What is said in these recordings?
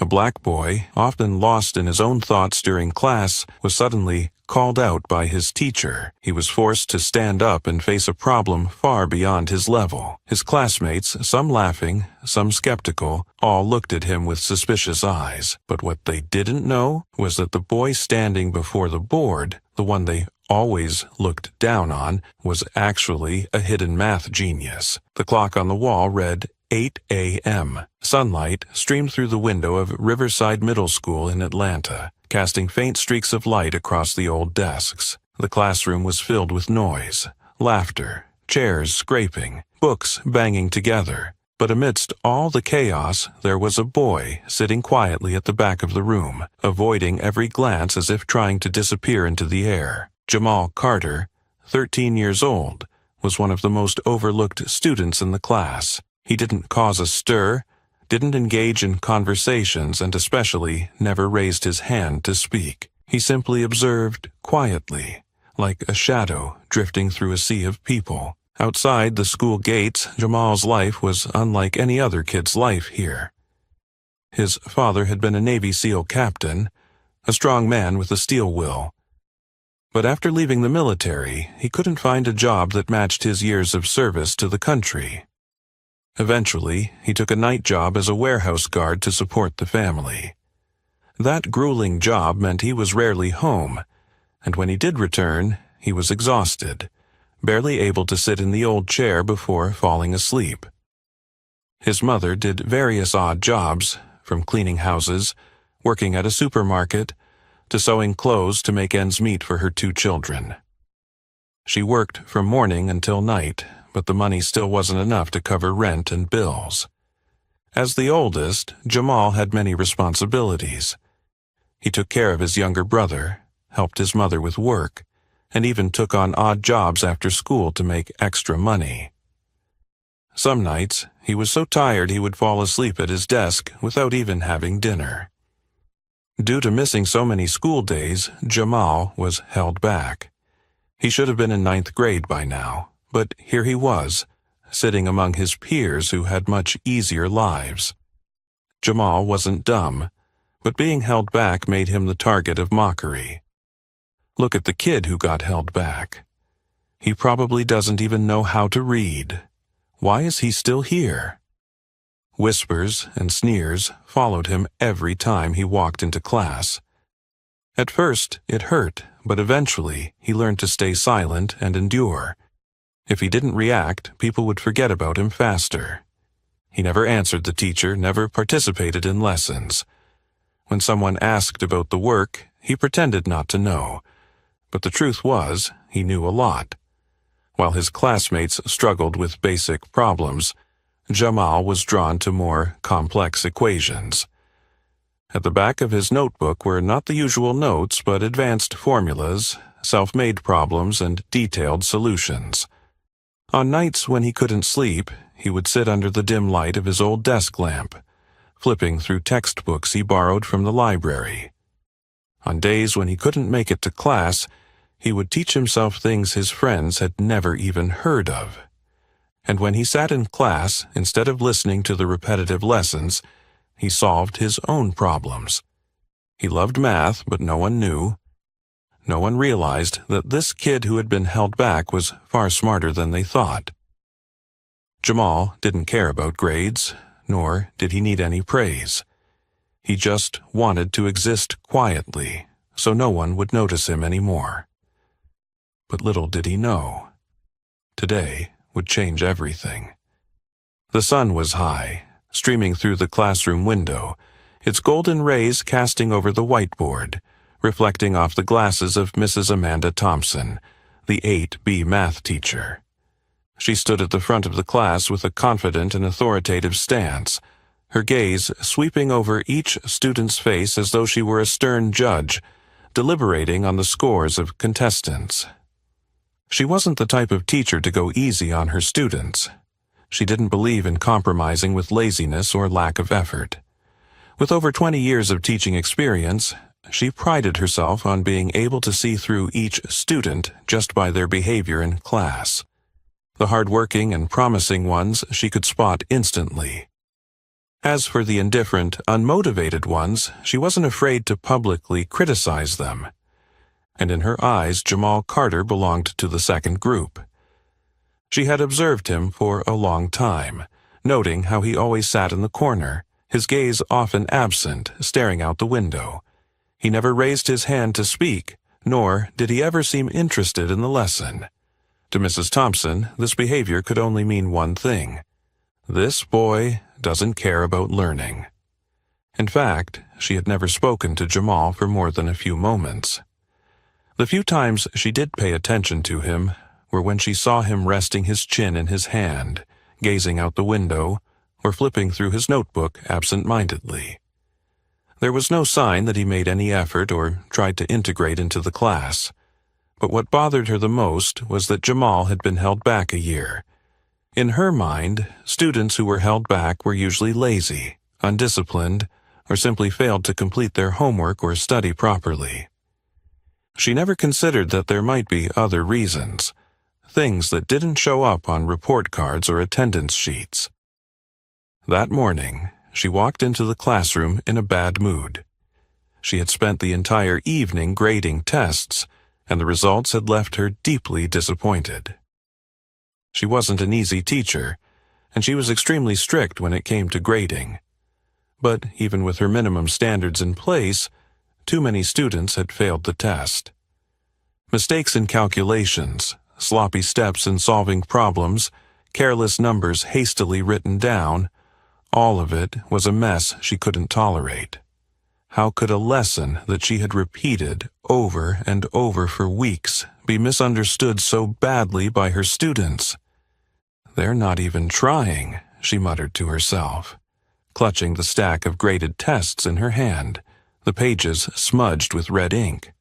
A black boy, often lost in his own thoughts during class, was suddenly called out by his teacher. He was forced to stand up and face a problem far beyond his level. His classmates, some laughing, some skeptical, all looked at him with suspicious eyes. But what they didn't know was that the boy standing before the board, the one they always looked down on, was actually a hidden math genius. The clock on the wall read 8 a.m. Sunlight streamed through the window of Riverside Middle School in Atlanta, casting faint streaks of light across the old desks. The classroom was filled with noise, laughter, chairs scraping, books banging together. But amidst all the chaos, there was a boy sitting quietly at the back of the room, avoiding every glance as if trying to disappear into the air. Jamal Carter, 13 years old, was one of the most overlooked students in the class. He didn't cause a stir, didn't engage in conversations, and especially never raised his hand to speak. He simply observed quietly, like a shadow drifting through a sea of people. Outside the school gates, Jamal's life was unlike any other kid's life here. His father had been a Navy SEAL captain, a strong man with a steel will. But after leaving the military, he couldn't find a job that matched his years of service to the country. Eventually, he took a night job as a warehouse guard to support the family. That grueling job meant he was rarely home, and when he did return, he was exhausted, barely able to sit in the old chair before falling asleep. His mother did various odd jobs, from cleaning houses, working at a supermarket, to sewing clothes to make ends meet for her 2 children. She worked from morning until night, but the money still wasn't enough to cover rent and bills. As the oldest, Jamal had many responsibilities. He took care of his younger brother, helped his mother with work, and even took on odd jobs after school to make extra money. Some nights, he was so tired he would fall asleep at his desk without even having dinner. Due to missing so many school days, Jamal was held back. He should have been in 9th grade by now. But here he was, sitting among his peers who had much easier lives. Jamal wasn't dumb, but being held back made him the target of mockery. Look at the kid who got held back. He probably doesn't even know how to read. Why is he still here? Whispers and sneers followed him every time he walked into class. At first, it hurt, but eventually he learned to stay silent and endure. If he didn't react, people would forget about him faster. He never answered the teacher, never participated in lessons. When someone asked about the work, he pretended not to know. But the truth was, he knew a lot. While his classmates struggled with basic problems, Jamal was drawn to more complex equations. At the back of his notebook were not the usual notes, but advanced formulas, self-made problems, and detailed solutions. On nights when he couldn't sleep, he would sit under the dim light of his old desk lamp, flipping through textbooks he borrowed from the library. On days when he couldn't make it to class, he would teach himself things his friends had never even heard of. And when he sat in class, instead of listening to the repetitive lessons, he solved his own problems. He loved math, but no one knew. No one realized that this kid who had been held back was far smarter than they thought. Jamal didn't care about grades, nor did he need any praise. He just wanted to exist quietly, so no one would notice him anymore. But little did he know, today would change everything. The sun was high, streaming through the classroom window, its golden rays casting over the whiteboard, reflecting off the glasses of Mrs. Amanda Thompson, the 8B math teacher. She stood at the front of the class with a confident and authoritative stance, her gaze sweeping over each student's face as though she were a stern judge, deliberating on the scores of contestants. She wasn't the type of teacher to go easy on her students. She didn't believe in compromising with laziness or lack of effort. With over 20 years of teaching experience, she prided herself on being able to see through each student just by their behavior in class. The hard-working and promising ones she could spot instantly. As for the indifferent, unmotivated ones, she wasn't afraid to publicly criticize them. And in her eyes, Jamal Carter belonged to the second group. She had observed him for a long time, noting how he always sat in the corner, his gaze often absent, staring out the window. He never raised his hand to speak, nor did he ever seem interested in the lesson. To Mrs. Thompson, this behavior could only mean one thing. This boy doesn't care about learning. In fact, she had never spoken to Jamal for more than a few moments. The few times she did pay attention to him were when she saw him resting his chin in his hand, gazing out the window, or flipping through his notebook absent-mindedly. There was no sign that he made any effort or tried to integrate into the class. But what bothered her the most was that Jamal had been held back a year. In her mind, students who were held back were usually lazy, undisciplined, or simply failed to complete their homework or study properly. She never considered that there might be other reasons, things that didn't show up on report cards or attendance sheets. That morning, she walked into the classroom in a bad mood. She had spent the entire evening grading tests, and the results had left her deeply disappointed. She wasn't an easy teacher, and she was extremely strict when it came to grading. But even with her minimum standards in place, too many students had failed the test. Mistakes in calculations, sloppy steps in solving problems, careless numbers hastily written down, all of it was a mess she couldn't tolerate. How could a lesson that she had repeated over and over for weeks be misunderstood so badly by her students? "They're not even trying," she muttered to herself, clutching the stack of graded tests in her hand, the pages smudged with red ink.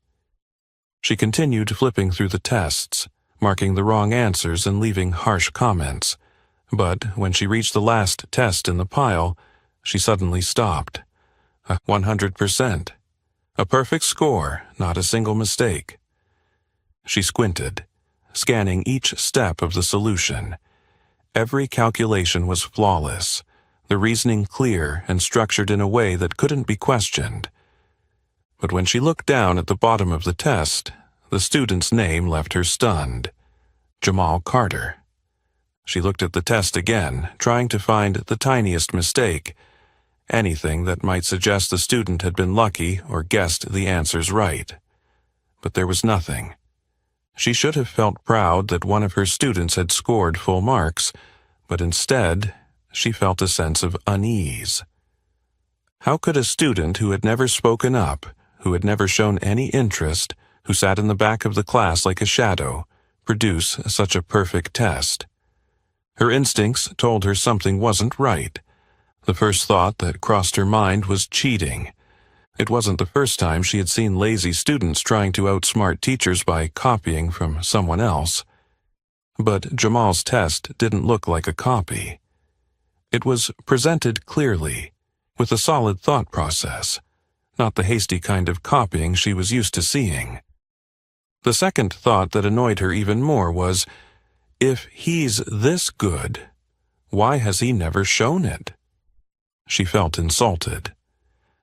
She continued flipping through the tests, marking the wrong answers and leaving harsh comments. But when she reached the last test in the pile, she suddenly stopped. 100%. A perfect score, not a single mistake. She squinted, scanning each step of the solution. Every calculation was flawless, the reasoning clear and structured in a way that couldn't be questioned. But when she looked down at the bottom of the test, the student's name left her stunned. Jamal Carter. She looked at the test again, trying to find the tiniest mistake, anything that might suggest the student had been lucky or guessed the answers right. But there was nothing. She should have felt proud that one of her students had scored full marks, but instead, she felt a sense of unease. How could a student who had never spoken up, who had never shown any interest, who sat in the back of the class like a shadow, produce such a perfect test? Her instincts told her something wasn't right. The first thought that crossed her mind was cheating. It wasn't the first time she had seen lazy students trying to outsmart teachers by copying from someone else. But Jamal's test didn't look like a copy. It was presented clearly, with a solid thought process, not the hasty kind of copying she was used to seeing. The second thought that annoyed her even more was, if he's this good, why has he never shown it? She felt insulted.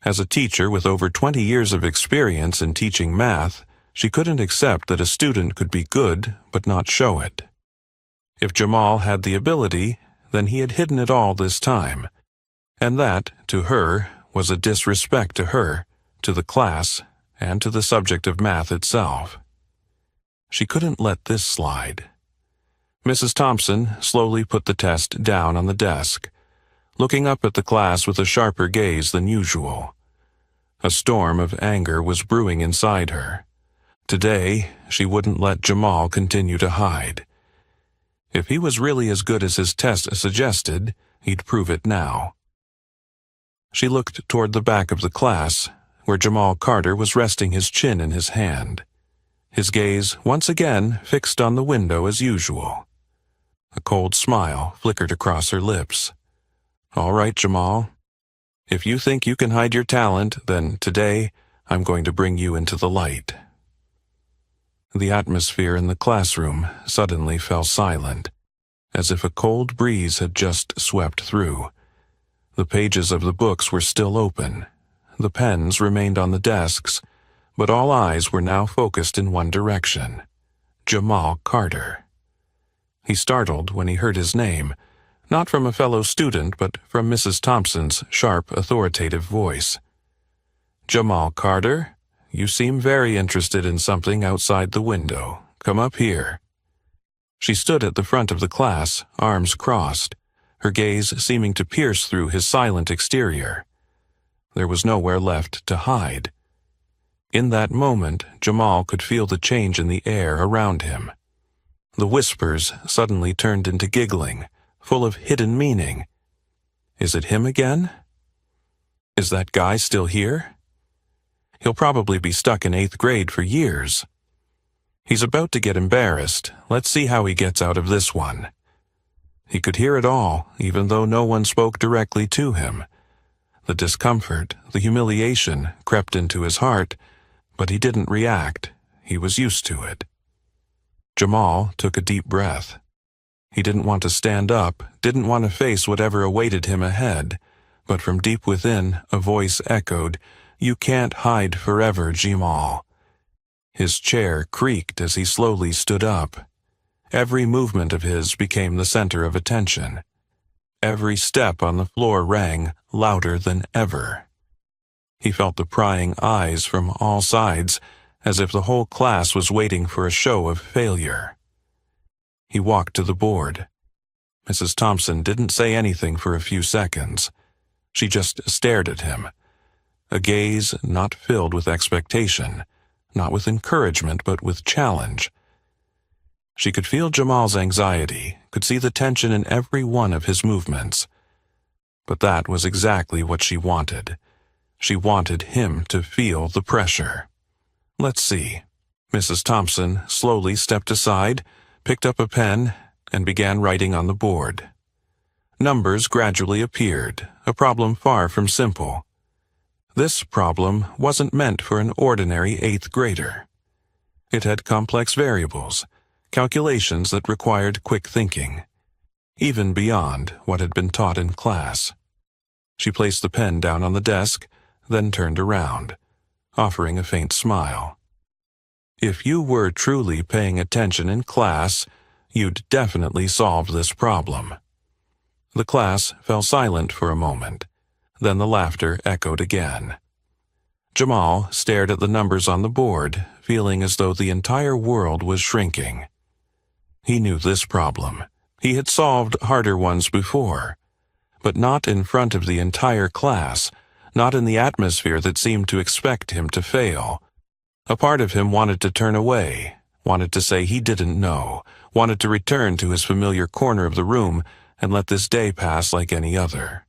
As a teacher with over 20 years of experience in teaching math, she couldn't accept that a student could be good but not show it. If Jamal had the ability, then he had hidden it all this time, and that, to her, was a disrespect to her, to the class, and to the subject of math itself. She couldn't let this slide. Mrs. Thompson slowly put the test down on the desk, looking up at the class with a sharper gaze than usual. A storm of anger was brewing inside her. Today, she wouldn't let Jamal continue to hide. If he was really as good as his test suggested, he'd prove it now. She looked toward the back of the class, where Jamal Carter was resting his chin in his hand, his gaze once again fixed on the window as usual. A cold smile flickered across her lips. "All right, Jamal. If you think you can hide your talent, then today I'm going to bring you into the light." The atmosphere in the classroom suddenly fell silent, as if a cold breeze had just swept through. The pages of the books were still open. The pens remained on the desks, but all eyes were now focused in one direction: Jamal Carter. He startled when he heard his name, not from a fellow student, but from Mrs. Thompson's sharp, authoritative voice. "Jamal Carter, you seem very interested in something outside the window. Come up here." She stood at the front of the class, arms crossed, her gaze seeming to pierce through his silent exterior. There was nowhere left to hide. In that moment, Jamal could feel the change in the air around him. The whispers suddenly turned into giggling, full of hidden meaning. Is it him again? Is that guy still here? He'll probably be stuck in 8th grade for years. He's about to get embarrassed. Let's see how he gets out of this one. He could hear it all, even though no one spoke directly to him. The discomfort, the humiliation crept into his heart, but he didn't react. He was used to it. Jamal took a deep breath. He didn't want to stand up, didn't want to face whatever awaited him ahead, but from deep within, a voice echoed, "You can't hide forever, Jamal." His chair creaked as he slowly stood up. Every movement of his became the center of attention. Every step on the floor rang louder than ever. He felt the prying eyes from all sides, as if the whole class was waiting for a show of failure. He walked to the board. Mrs. Thompson didn't say anything for a few seconds. She just stared at him. A gaze not filled with expectation, not with encouragement, but with challenge. She could feel Jamal's anxiety, could see the tension in every one of his movements. But that was exactly what she wanted. She wanted him to feel the pressure. Let's see. Mrs. Thompson slowly stepped aside, picked up a pen, and began writing on the board. Numbers gradually appeared, a problem far from simple. This problem wasn't meant for an ordinary 8th grader. It had complex variables, calculations that required quick thinking, even beyond what had been taught in class. She placed the pen down on the desk, then turned around, offering a faint smile. If you were truly paying attention in class, you'd definitely solve this problem. The class fell silent for a moment. Then the laughter echoed again. Jamal stared at the numbers on the board, feeling as though the entire world was shrinking. He knew this problem. He had solved harder ones before, but not in front of the entire class, not in the atmosphere that seemed to expect him to fail. A part of him wanted to turn away, wanted to say he didn't know, wanted to return to his familiar corner of the room and let this day pass like any other.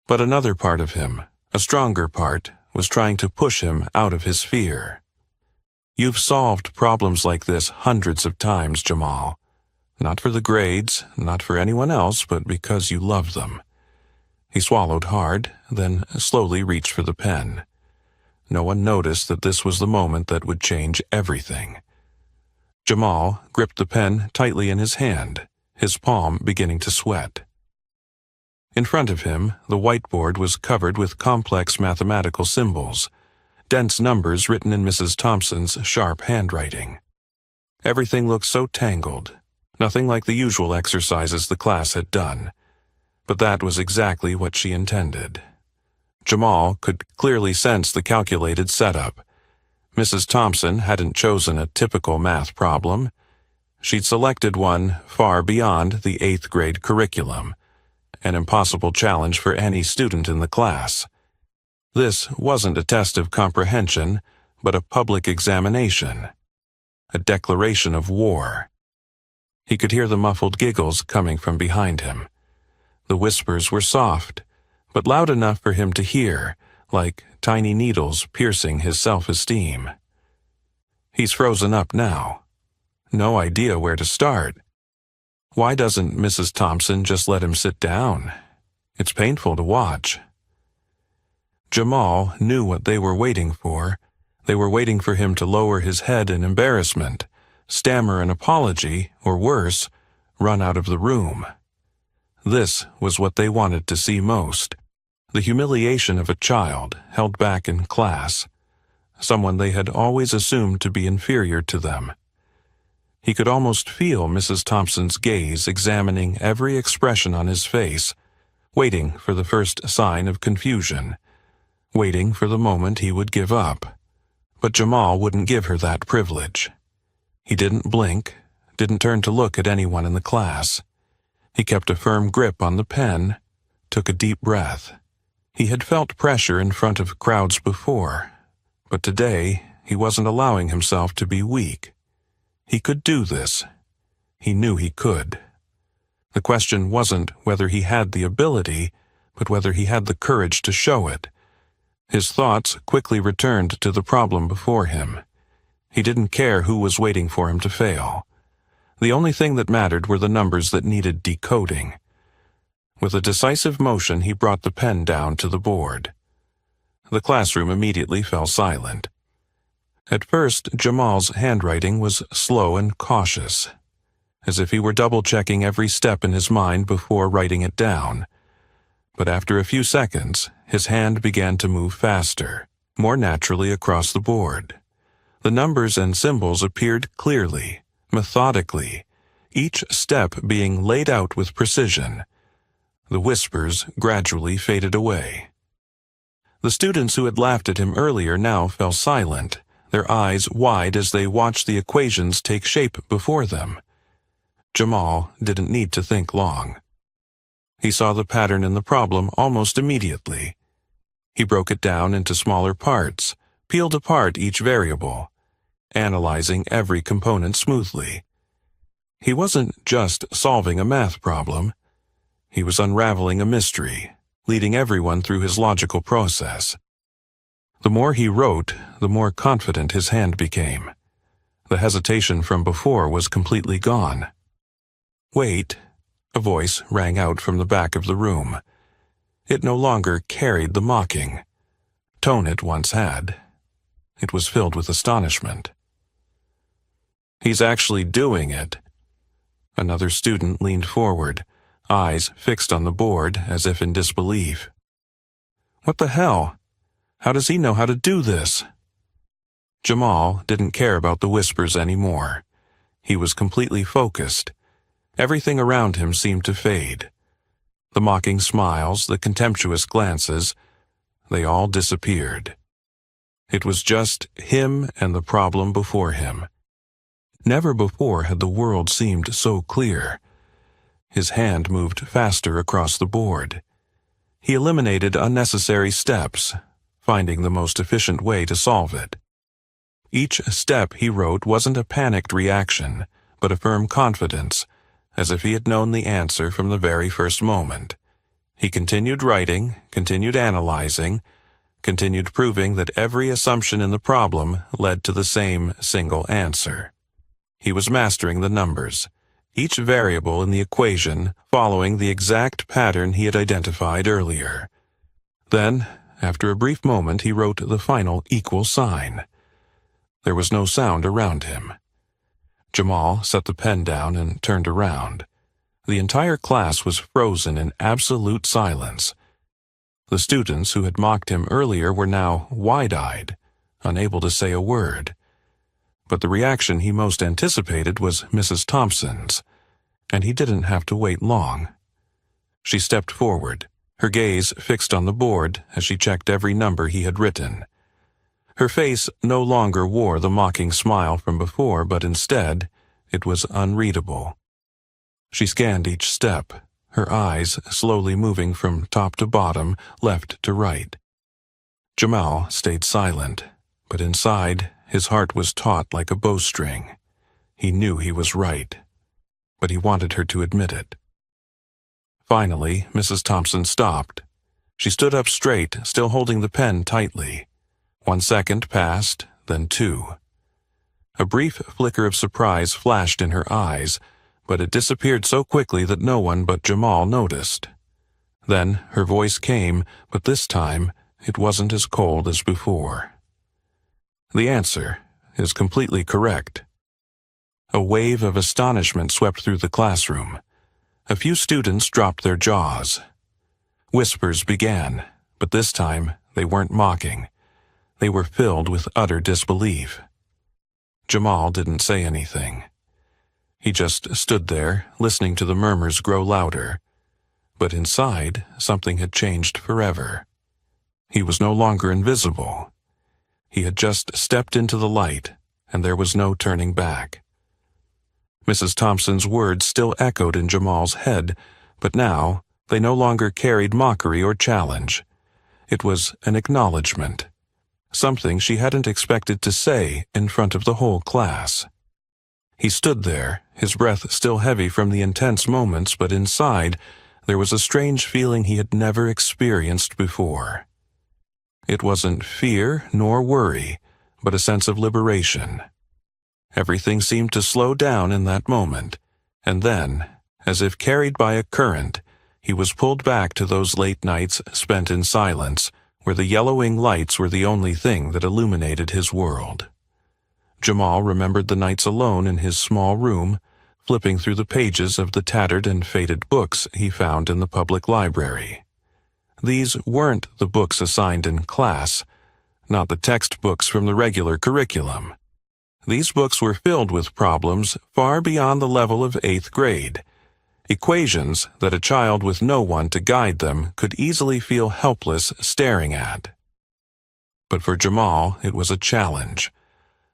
But another part of him, a stronger part, was trying to push him out of his fear. You've solved problems like this hundreds of times, Jamal. Not for the grades, not for anyone else, but because you love them. He swallowed hard, then slowly reached for the pen. No one noticed that this was the moment that would change everything. Jamal gripped the pen tightly in his hand, his palm beginning to sweat. In front of him, the whiteboard was covered with complex mathematical symbols, dense numbers written in Mrs. Thompson's sharp handwriting. Everything looked so tangled, nothing like the usual exercises the class had done. But that was exactly what she intended. Jamal could clearly sense the calculated setup. Mrs. Thompson hadn't chosen a typical math problem. She'd selected one far beyond the 8th grade curriculum, an impossible challenge for any student in the class. This wasn't a test of comprehension, but a public examination, a declaration of war. He could hear the muffled giggles coming from behind him. The whispers were soft, but loud enough for him to hear, like tiny needles piercing his self-esteem. He's frozen up now. No idea where to start. Why doesn't Mrs. Thompson just let him sit down? It's painful to watch. Jamal knew what they were waiting for. They were waiting for him to lower his head in embarrassment, stammer an apology, or worse, run out of the room. This was what they wanted to see most. The humiliation of a child held back in class, someone they had always assumed to be inferior to them. He could almost feel Mrs. Thompson's gaze examining every expression on his face, waiting for the first sign of confusion, waiting for the moment he would give up. But Jamal wouldn't give her that privilege. He didn't blink, didn't turn to look at anyone in the class. He kept a firm grip on the pen, took a deep breath. He had felt pressure in front of crowds before, but today he wasn't allowing himself to be weak. He could do this. He knew he could. The question wasn't whether he had the ability, but whether he had the courage to show it. His thoughts quickly returned to the problem before him. He didn't care who was waiting for him to fail. The only thing that mattered were the numbers that needed decoding. With a decisive motion, he brought the pen down to the board. The classroom immediately fell silent. At first, Jamal's handwriting was slow and cautious, as if he were double-checking every step in his mind before writing it down. But after a few seconds, his hand began to move faster, more naturally across the board. The numbers and symbols appeared clearly, methodically, each step being laid out with precision. The whispers gradually faded away. The students who had laughed at him earlier now fell silent, their eyes wide as they watched the equations take shape before them. Jamal didn't need to think long. He saw the pattern in the problem almost immediately. He broke it down into smaller parts, peeled apart each variable, analyzing every component smoothly. He wasn't just solving a math problem. He was unraveling a mystery, leading everyone through his logical process. The more he wrote, the more confident his hand became. The hesitation from before was completely gone. "Wait," a voice rang out from the back of the room. It no longer carried the mocking tone it once had. It was filled with astonishment. "He's actually doing it." Another student leaned forward, eyes fixed on the board as if in disbelief. "What the hell? How does he know how to do this?" Jamal didn't care about the whispers anymore. He was completely focused. Everything around him seemed to fade. The mocking smiles, the contemptuous glances, they all disappeared. It was just him and the problem before him. Never before had the world seemed so clear. His hand moved faster across the board. He eliminated unnecessary steps, finding the most efficient way to solve it. Each step he wrote wasn't a panicked reaction, but a firm confidence, as if he had known the answer from the very first moment. He continued writing, continued analyzing, continued proving that every assumption in the problem led to the same single answer. He was mastering the numbers, each variable in the equation following the exact pattern he had identified earlier. Then, after a brief moment, he wrote the final equal sign. There was no sound around him. Jamal set the pen down and turned around. The entire class was frozen in absolute silence. The students who had mocked him earlier were now wide-eyed, unable to say a word. But the reaction he most anticipated was Mrs. Thompson's, and he didn't have to wait long. She stepped forward, her gaze fixed on the board as she checked every number he had written. Her face no longer wore the mocking smile from before, but instead, it was unreadable. She scanned each step, her eyes slowly moving from top to bottom, left to right. Jamal stayed silent, but inside, his heart was taut like a bowstring. He knew he was right, but he wanted her to admit it. Finally, Mrs. Thompson stopped. She stood up straight, still holding the pen tightly. 1 second passed, then 2. A brief flicker of surprise flashed in her eyes, but it disappeared so quickly that no one but Jamal noticed. Then her voice came, but this time it wasn't as cold as before. "The answer is completely correct." A wave of astonishment swept through the classroom. A few students dropped their jaws. Whispers began, But this time, they weren't mocking. They were filled with utter disbelief. Jamal didn't say anything. He just stood there, listening to the murmurs grow louder. But inside, something had changed forever. He was no longer invisible. He had just stepped into the light, and there was no turning back. Mrs. Thompson's words still echoed in Jamal's head, but now they no longer carried mockery or challenge. It was an acknowledgement, something she hadn't expected to say in front of the whole class. He stood there, his breath still heavy from the intense moments, but inside there was a strange feeling he had never experienced before. It wasn't fear nor worry, but a sense of liberation. Everything seemed to slow down in that moment, and then, as if carried by a current, he was pulled back to those late nights spent in silence, where the yellowing lights were the only thing that illuminated his world. Jamal remembered the nights alone in his small room, flipping through the pages of the tattered and faded books he found in the public library. These weren't the books assigned in class, not the textbooks from the regular curriculum. These books were filled with problems far beyond the level of 8th grade, equations that a child with no one to guide them could easily feel helpless staring at. But for Jamal, it was a challenge,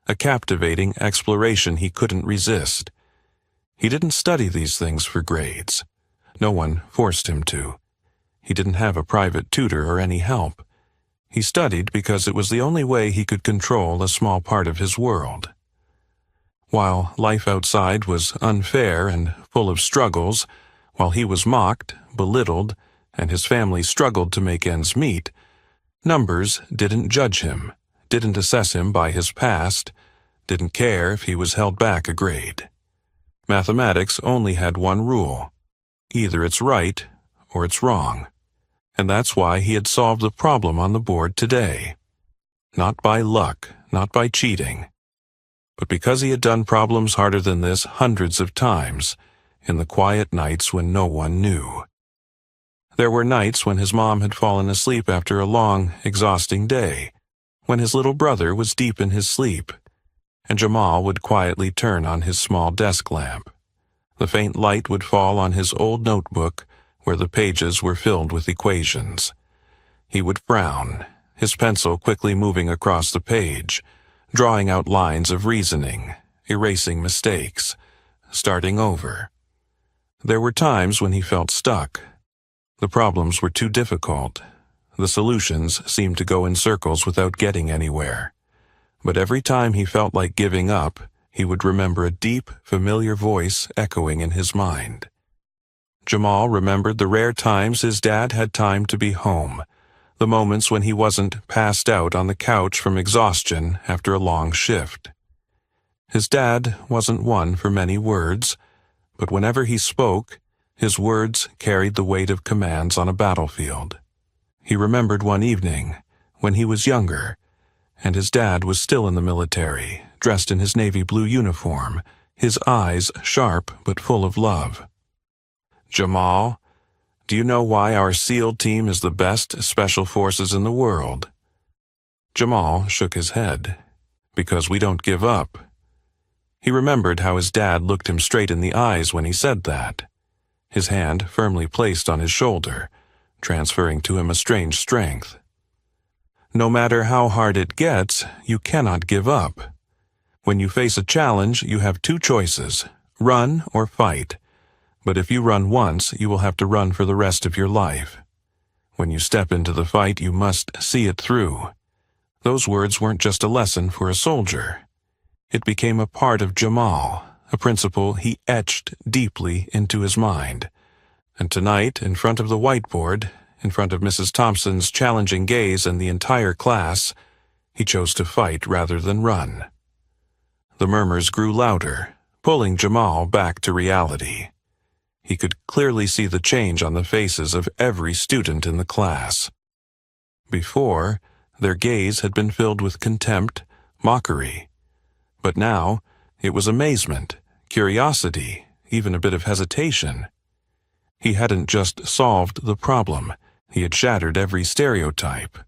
a captivating exploration he couldn't resist. He didn't study these things for grades. No one forced him to. He didn't have a private tutor or any help. He studied because it was the only way he could control a small part of his world. While life outside was unfair and full of struggles, while he was mocked, belittled, and his family struggled to make ends meet, numbers didn't judge him, didn't assess him by his past, didn't care if he was held back a grade. Mathematics only had one rule: either it's right or it's wrong. And that's why he had solved the problem on the board today. Not by luck, not by cheating, but because he had done problems harder than this hundreds of times, in the quiet nights when no one knew. There were nights when his mom had fallen asleep after a long, exhausting day, when his little brother was deep in his sleep, and Jamal would quietly turn on his small desk lamp. The faint light would fall on his old notebook, where the pages were filled with equations. He would frown, his pencil quickly moving across the page, drawing out lines of reasoning, erasing mistakes, starting over. There were times when he felt stuck. The problems were too difficult. The solutions seemed to go in circles without getting anywhere. But every time he felt like giving up, he would remember a deep, familiar voice echoing in his mind. Jamal remembered the rare times his dad had time to be home, the moments when he wasn't passed out on the couch from exhaustion after a long shift. His dad wasn't one for many words, but whenever he spoke, his words carried the weight of commands on a battlefield. He remembered one evening, when he was younger, and his dad was still in the military, dressed in his navy blue uniform, his eyes sharp but full of love. "Jamal, do you know why our SEAL team is the best special forces in the world?" Jamal shook his head. "Because we don't give up." He remembered how his dad looked him straight in the eyes when he said that, his hand firmly placed on his shoulder, transferring to him a strange strength. No matter how hard it gets, you cannot give up. When you face a challenge, you have two choices: run or fight. But if you run once, you will have to run for the rest of your life. When you step into the fight, you must see it through. Those words weren't just a lesson for a soldier. It became a part of Jamal, a principle he etched deeply into his mind. And tonight, in front of the whiteboard, in front of Mrs. Thompson's challenging gaze and the entire class, he chose to fight rather than run. The murmurs grew louder, pulling Jamal back to reality. He could clearly see the change on the faces of every student in the class. Before, their gaze had been filled with contempt, mockery. But now, it was amazement, curiosity, even a bit of hesitation. He hadn't just solved the problem. He had shattered every stereotype.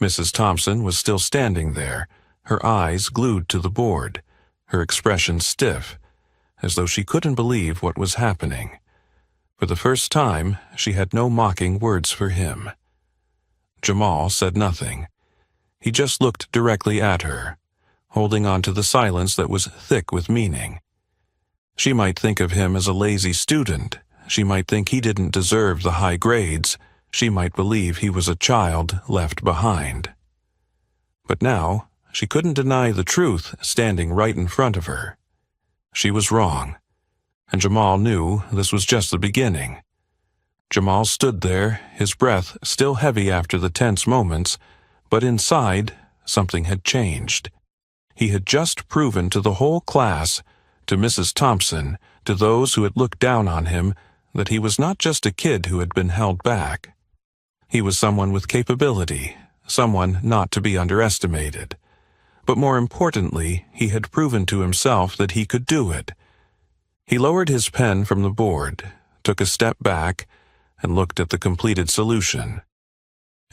Mrs. Thompson was still standing there, her eyes glued to the board, her expression stiff, as though she couldn't believe what was happening. For the first time, she had no mocking words for him. Jamal said nothing. He just looked directly at her, holding on to the silence that was thick with meaning. She might think of him as a lazy student. She might think he didn't deserve the high grades. She might believe he was a child left behind. But now, she couldn't deny the truth standing right in front of her. She was wrong, and Jamal knew this was just the beginning. Jamal stood there, his breath still heavy after the tense moments, but inside, something had changed. He had just proven to the whole class, to Mrs. Thompson, to those who had looked down on him, that he was not just a kid who had been held back. He was someone with capability, someone not to be underestimated. But more importantly, he had proven to himself that he could do it. He lowered his pen from the board, took a step back, and looked at the completed solution.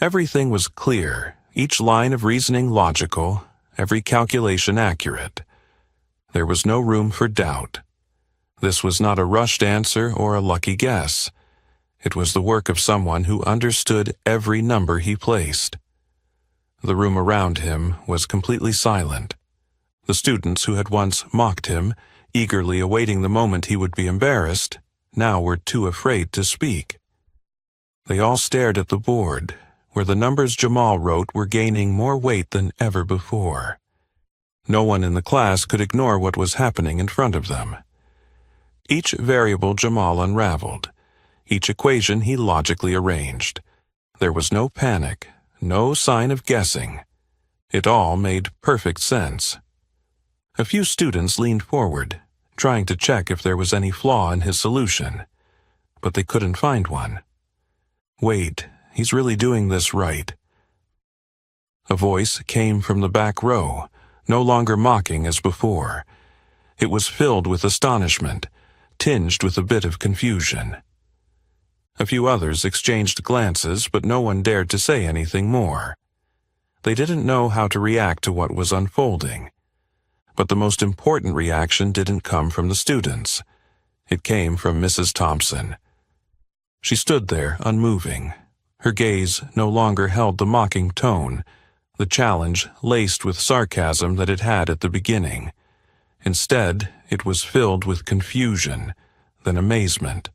Everything was clear, each line of reasoning logical, every calculation accurate. There was no room for doubt. This was not a rushed answer or a lucky guess. It was the work of someone who understood every number he placed. The room around him was completely silent. The students who had once mocked him, eagerly awaiting the moment he would be embarrassed, now were too afraid to speak. They all stared at the board, where the numbers Jamal wrote were gaining more weight than ever before. No one in the class could ignore what was happening in front of them. Each variable Jamal unraveled. Each equation he logically arranged. There was no panic, no sign of guessing. It all made perfect sense. A few students leaned forward, trying to check if there was any flaw in his solution, but they couldn't find one. Wait, he's really doing this right. A voice came from the back row, no longer mocking as before. It was filled with astonishment, tinged with a bit of confusion. A few others exchanged glances, but no one dared to say anything more. They didn't know how to react to what was unfolding. But the most important reaction didn't come from the students. It came from Mrs. Thompson. She stood there, unmoving. Her gaze no longer held the mocking tone, the challenge laced with sarcasm that it had at the beginning. Instead, it was filled with confusion, then amazement.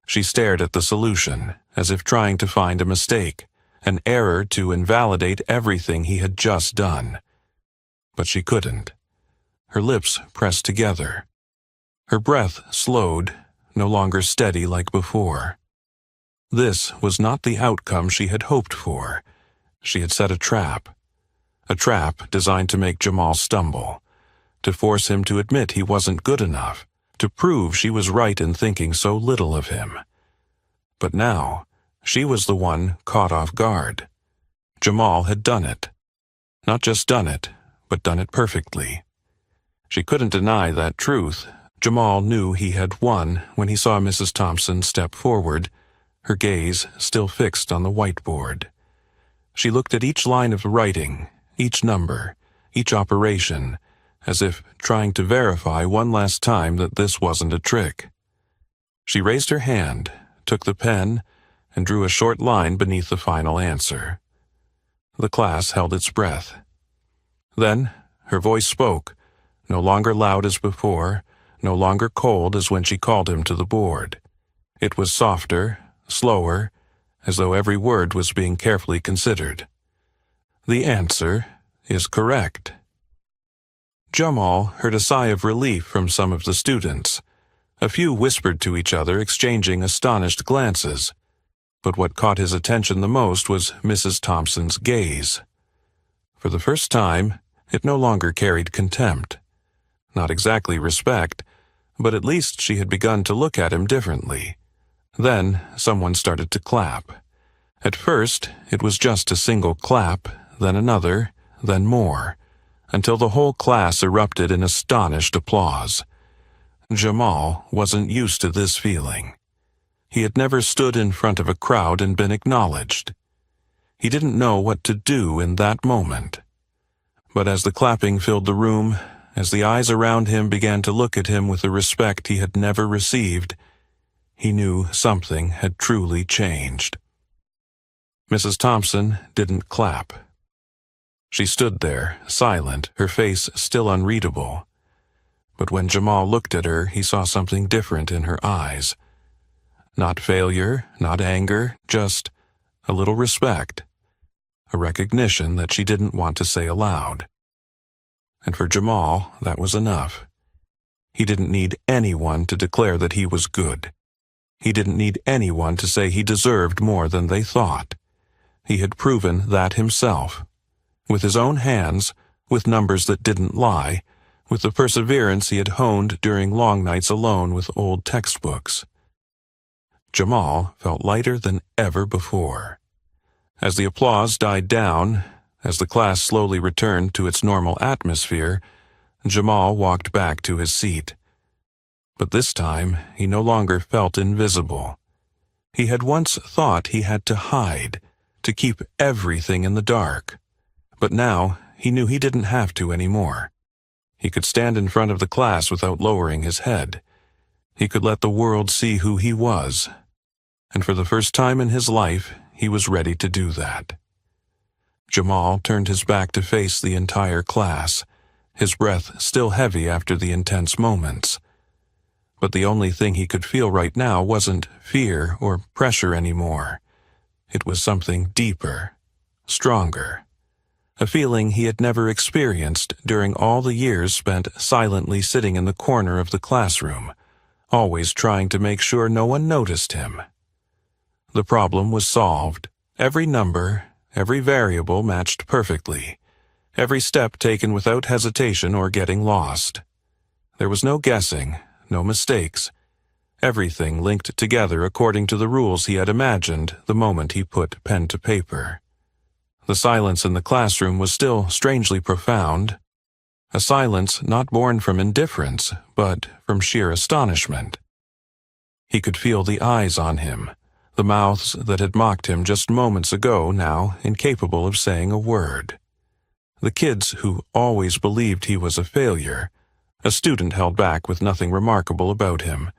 She stared at the solution, as if trying to find a mistake, an error to invalidate everything he had just done. But she couldn't. Her lips pressed together. Her breath slowed, no longer steady like before. This was not the outcome she had hoped for. She had set a trap designed to make Jamal stumble, to force him to admit he wasn't good enough, to prove she was right in thinking so little of him. But now, she was the one caught off guard. Jamal had done it. Not just done it, but done it perfectly. She couldn't deny that truth. Jamal knew he had won when he saw Mrs. Thompson step forward, her gaze still fixed on the whiteboard. She looked at each line of writing, each number, each operation, as if trying to verify one last time that this wasn't a trick. She raised her hand, took the pen, and drew a short line beneath the final answer. The class held its breath. Then, her voice spoke, no longer loud as before, no longer cold as when she called him to the board. It was softer, slower, as though every word was being carefully considered. The answer is correct. Jamal heard a sigh of relief from some of the students. A few whispered to each other, exchanging astonished glances. But what caught his attention the most was Mrs. Thompson's gaze. For the first time, it no longer carried contempt. Not exactly respect, but at least she had begun to look at him differently. Then someone started to clap. At first, it was just a single clap, then another, then more, until the whole class erupted in astonished applause. Jamal wasn't used to this feeling. He had never stood in front of a crowd and been acknowledged. He didn't know what to do in that moment. But as the clapping filled the room, as the eyes around him began to look at him with a respect he had never received, he knew something had truly changed. Mrs. Thompson didn't clap. She stood there, silent, her face still unreadable. But when Jamal looked at her, he saw something different in her eyes. Not failure, not anger, just a little respect. A recognition that she didn't want to say aloud. And for Jamal, that was enough. He didn't need anyone to declare that he was good. He didn't need anyone to say he deserved more than they thought. He had proven that himself. With his own hands, with numbers that didn't lie, with the perseverance he had honed during long nights alone with old textbooks. Jamal felt lighter than ever before. As the applause died down, as the class slowly returned to its normal atmosphere, Jamal walked back to his seat. But this time, he no longer felt invisible. He had once thought he had to hide, to keep everything in the dark. But now, he knew he didn't have to anymore. He could stand in front of the class without lowering his head. He could let the world see who he was. And for the first time in his life, he was ready to do that. Jamal turned his back to face the entire class, his breath still heavy after the intense moments. But the only thing he could feel right now wasn't fear or pressure anymore. It was something deeper, stronger. A feeling he had never experienced during all the years spent silently sitting in the corner of the classroom, always trying to make sure no one noticed him. The problem was solved. Every number, every variable matched perfectly. Every step taken without hesitation or getting lost. There was no guessing, no mistakes. Everything linked together according to the rules he had imagined the moment he put pen to paper. The silence in the classroom was still strangely profound. A silence not born from indifference, but from sheer astonishment. He could feel the eyes on him, the mouths that had mocked him just moments ago now incapable of saying a word. The kids who always believed he was a failure, a student held back with nothing remarkable about him,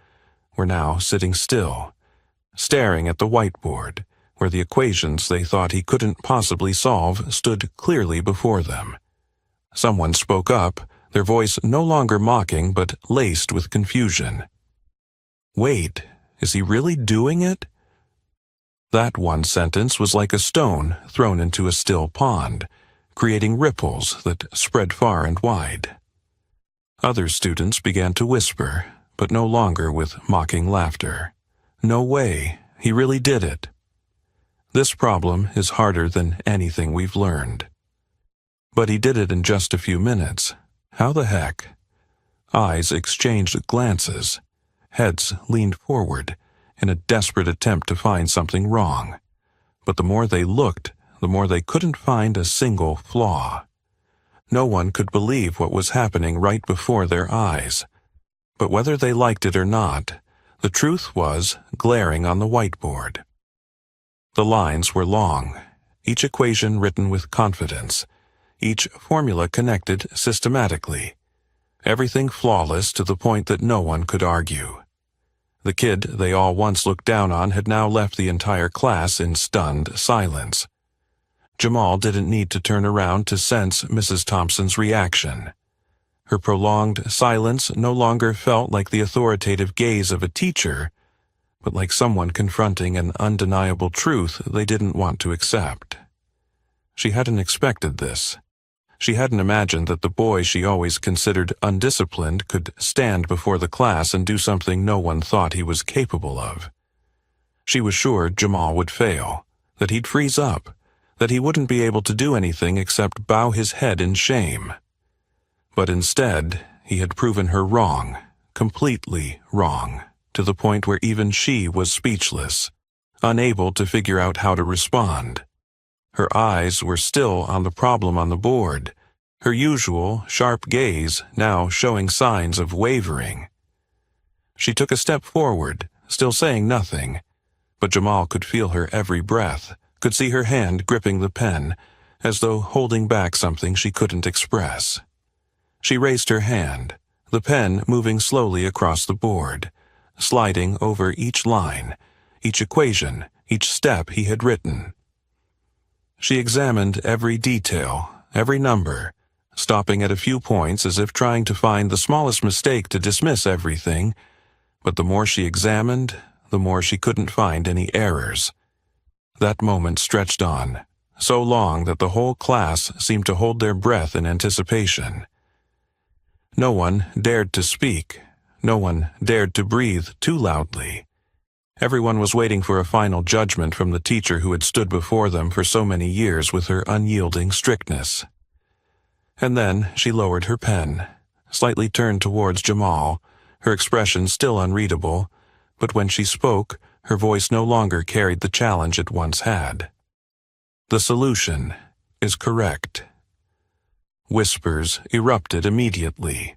were now sitting still, staring at the whiteboard, where the equations they thought he couldn't possibly solve stood clearly before them. Someone spoke up, their voice no longer mocking but laced with confusion. Wait, is he really doing it? That one sentence was like a stone thrown into a still pond, creating ripples that spread far and wide. Other students began to whisper, but no longer with mocking laughter. No way, he really did it. This problem is harder than anything we've learned. But he did it in just a few minutes. How the heck? Eyes exchanged glances. Heads leaned forward in a desperate attempt to find something wrong. But the more they looked, the more they couldn't find a single flaw. No one could believe what was happening right before their eyes. But whether they liked it or not, the truth was glaring on the whiteboard. The lines were long, each equation written with confidence, each formula connected systematically, everything flawless to the point that no one could argue. The kid they all once looked down on had now left the entire class in stunned silence. Jamal didn't need to turn around to sense Mrs. Thompson's reaction. Her prolonged silence no longer felt like the authoritative gaze of a teacher, but like someone confronting an undeniable truth they didn't want to accept. She hadn't expected this. She hadn't imagined that the boy she always considered undisciplined could stand before the class and do something no one thought he was capable of. She was sure Jamal would fail, that he'd freeze up, that he wouldn't be able to do anything except bow his head in shame. But instead, he had proven her wrong, completely wrong, to the point where even she was speechless, unable to figure out how to respond. Her eyes were still on the problem on the board, her usual sharp gaze now showing signs of wavering. She took a step forward, still saying nothing, but Jamal could feel her every breath, could see her hand gripping the pen, as though holding back something she couldn't express. She raised her hand, the pen moving slowly across the board, sliding over each line, each equation, each step he had written. She examined every detail, every number, stopping at a few points as if trying to find the smallest mistake to dismiss everything, but the more she examined, the more she couldn't find any errors. That moment stretched on, so long that the whole class seemed to hold their breath in anticipation. No one dared to speak. No one dared to breathe too loudly. Everyone was waiting for a final judgment from the teacher who had stood before them for so many years with her unyielding strictness. And then she lowered her pen, slightly turned towards Jamal, her expression still unreadable, but when she spoke, her voice no longer carried the challenge it once had. "The solution is correct." Whispers erupted immediately.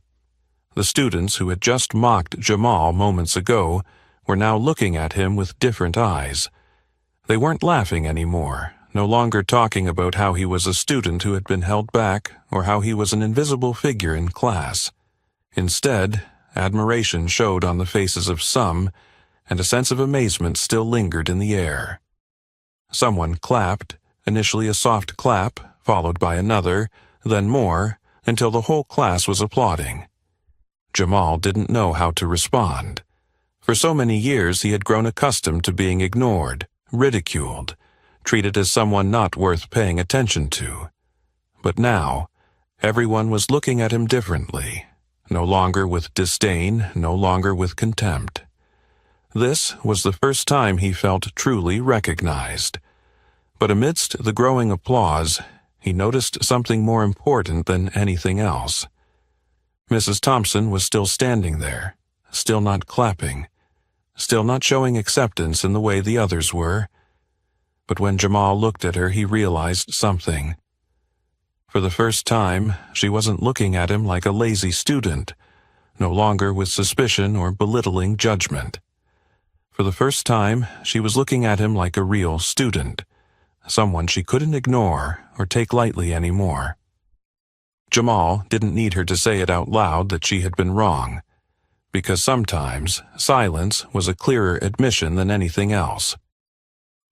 The students who had just mocked Jamal moments ago were now looking at him with different eyes. They weren't laughing anymore, no longer talking about how he was a student who had been held back or how he was an invisible figure in class. Instead, admiration showed on the faces of some, and a sense of amazement still lingered in the air. Someone clapped, initially a soft clap, followed by another, then more, until the whole class was applauding. Jamal didn't know how to respond. For so many years he had grown accustomed to being ignored, ridiculed, treated as someone not worth paying attention to. But now, everyone was looking at him differently, no longer with disdain, no longer with contempt. This was the first time he felt truly recognized. But amidst the growing applause, he noticed something more important than anything else. Mrs. Thompson was still standing there, still not clapping, still not showing acceptance in the way the others were. But when Jamal looked at her, he realized something. For the first time, she wasn't looking at him like a lazy student, no longer with suspicion or belittling judgment. For the first time, she was looking at him like a real student, someone she couldn't ignore or take lightly anymore. Jamal didn't need her to say it out loud that she had been wrong, because sometimes silence was a clearer admission than anything else.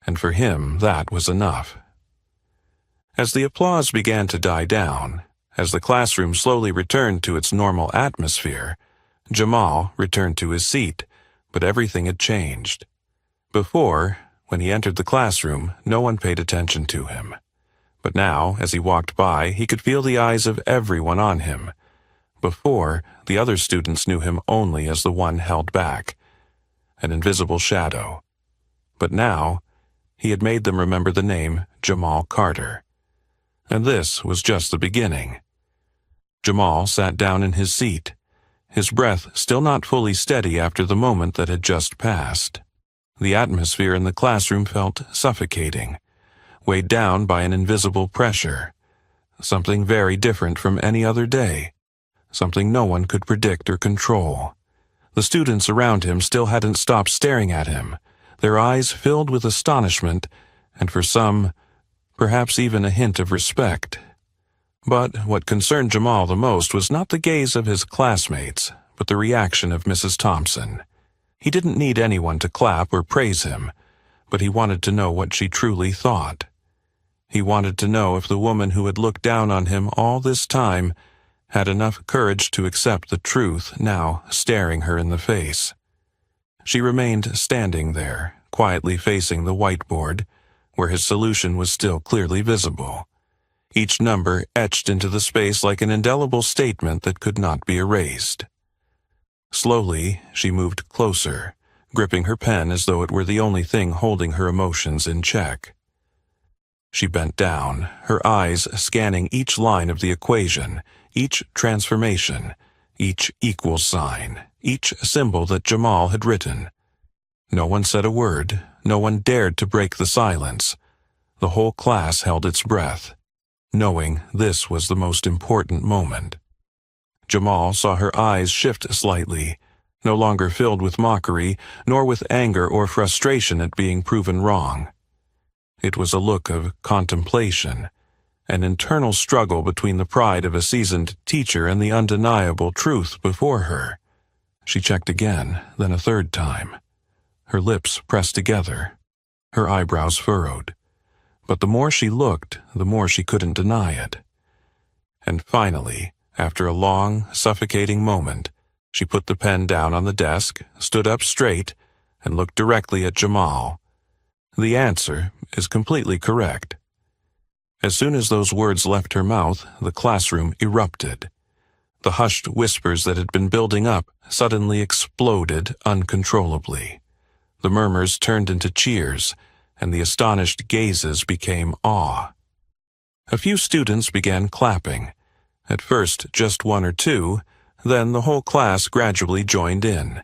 And for him, that was enough. As the applause began to die down, as the classroom slowly returned to its normal atmosphere, Jamal returned to his seat, but everything had changed. Before, when he entered the classroom, no one paid attention to him. But now, as he walked by, he could feel the eyes of everyone on him. Before, the other students knew him only as the one held back, an invisible shadow. But now, he had made them remember the name Jamal Carter. And this was just the beginning. Jamal sat down in his seat, his breath still not fully steady after the moment that had just passed. The atmosphere in the classroom felt suffocating, weighed down by an invisible pressure, something very different from any other day, something no one could predict or control. The students around him still hadn't stopped staring at him, their eyes filled with astonishment, and for some, perhaps even a hint of respect. But what concerned Jamal the most was not the gaze of his classmates, but the reaction of Mrs. Thompson. He didn't need anyone to clap or praise him, but he wanted to know what she truly thought. He wanted to know if the woman who had looked down on him all this time had enough courage to accept the truth now staring her in the face. She remained standing there, quietly facing the whiteboard, where his solution was still clearly visible, each number etched into the space like an indelible statement that could not be erased. Slowly, she moved closer, gripping her pen as though it were the only thing holding her emotions in check. She bent down, her eyes scanning each line of the equation, each transformation, each equal sign, each symbol that Jamal had written. No one said a word, no one dared to break the silence. The whole class held its breath, knowing this was the most important moment. Jamal saw her eyes shift slightly, no longer filled with mockery, nor with anger or frustration at being proven wrong. It was a look of contemplation, an internal struggle between the pride of a seasoned teacher and the undeniable truth before her. She checked again, then a third time. Her lips pressed together, her eyebrows furrowed. But the more she looked, the more she couldn't deny it. And finally, after a long, suffocating moment, she put the pen down on the desk, stood up straight, and looked directly at Jamal. The answer is completely correct. As soon as those words left her mouth, the classroom erupted. The hushed whispers that had been building up suddenly exploded uncontrollably. The murmurs turned into cheers, and the astonished gazes became awe. A few students began clapping. At first just one or two, then the whole class gradually joined in,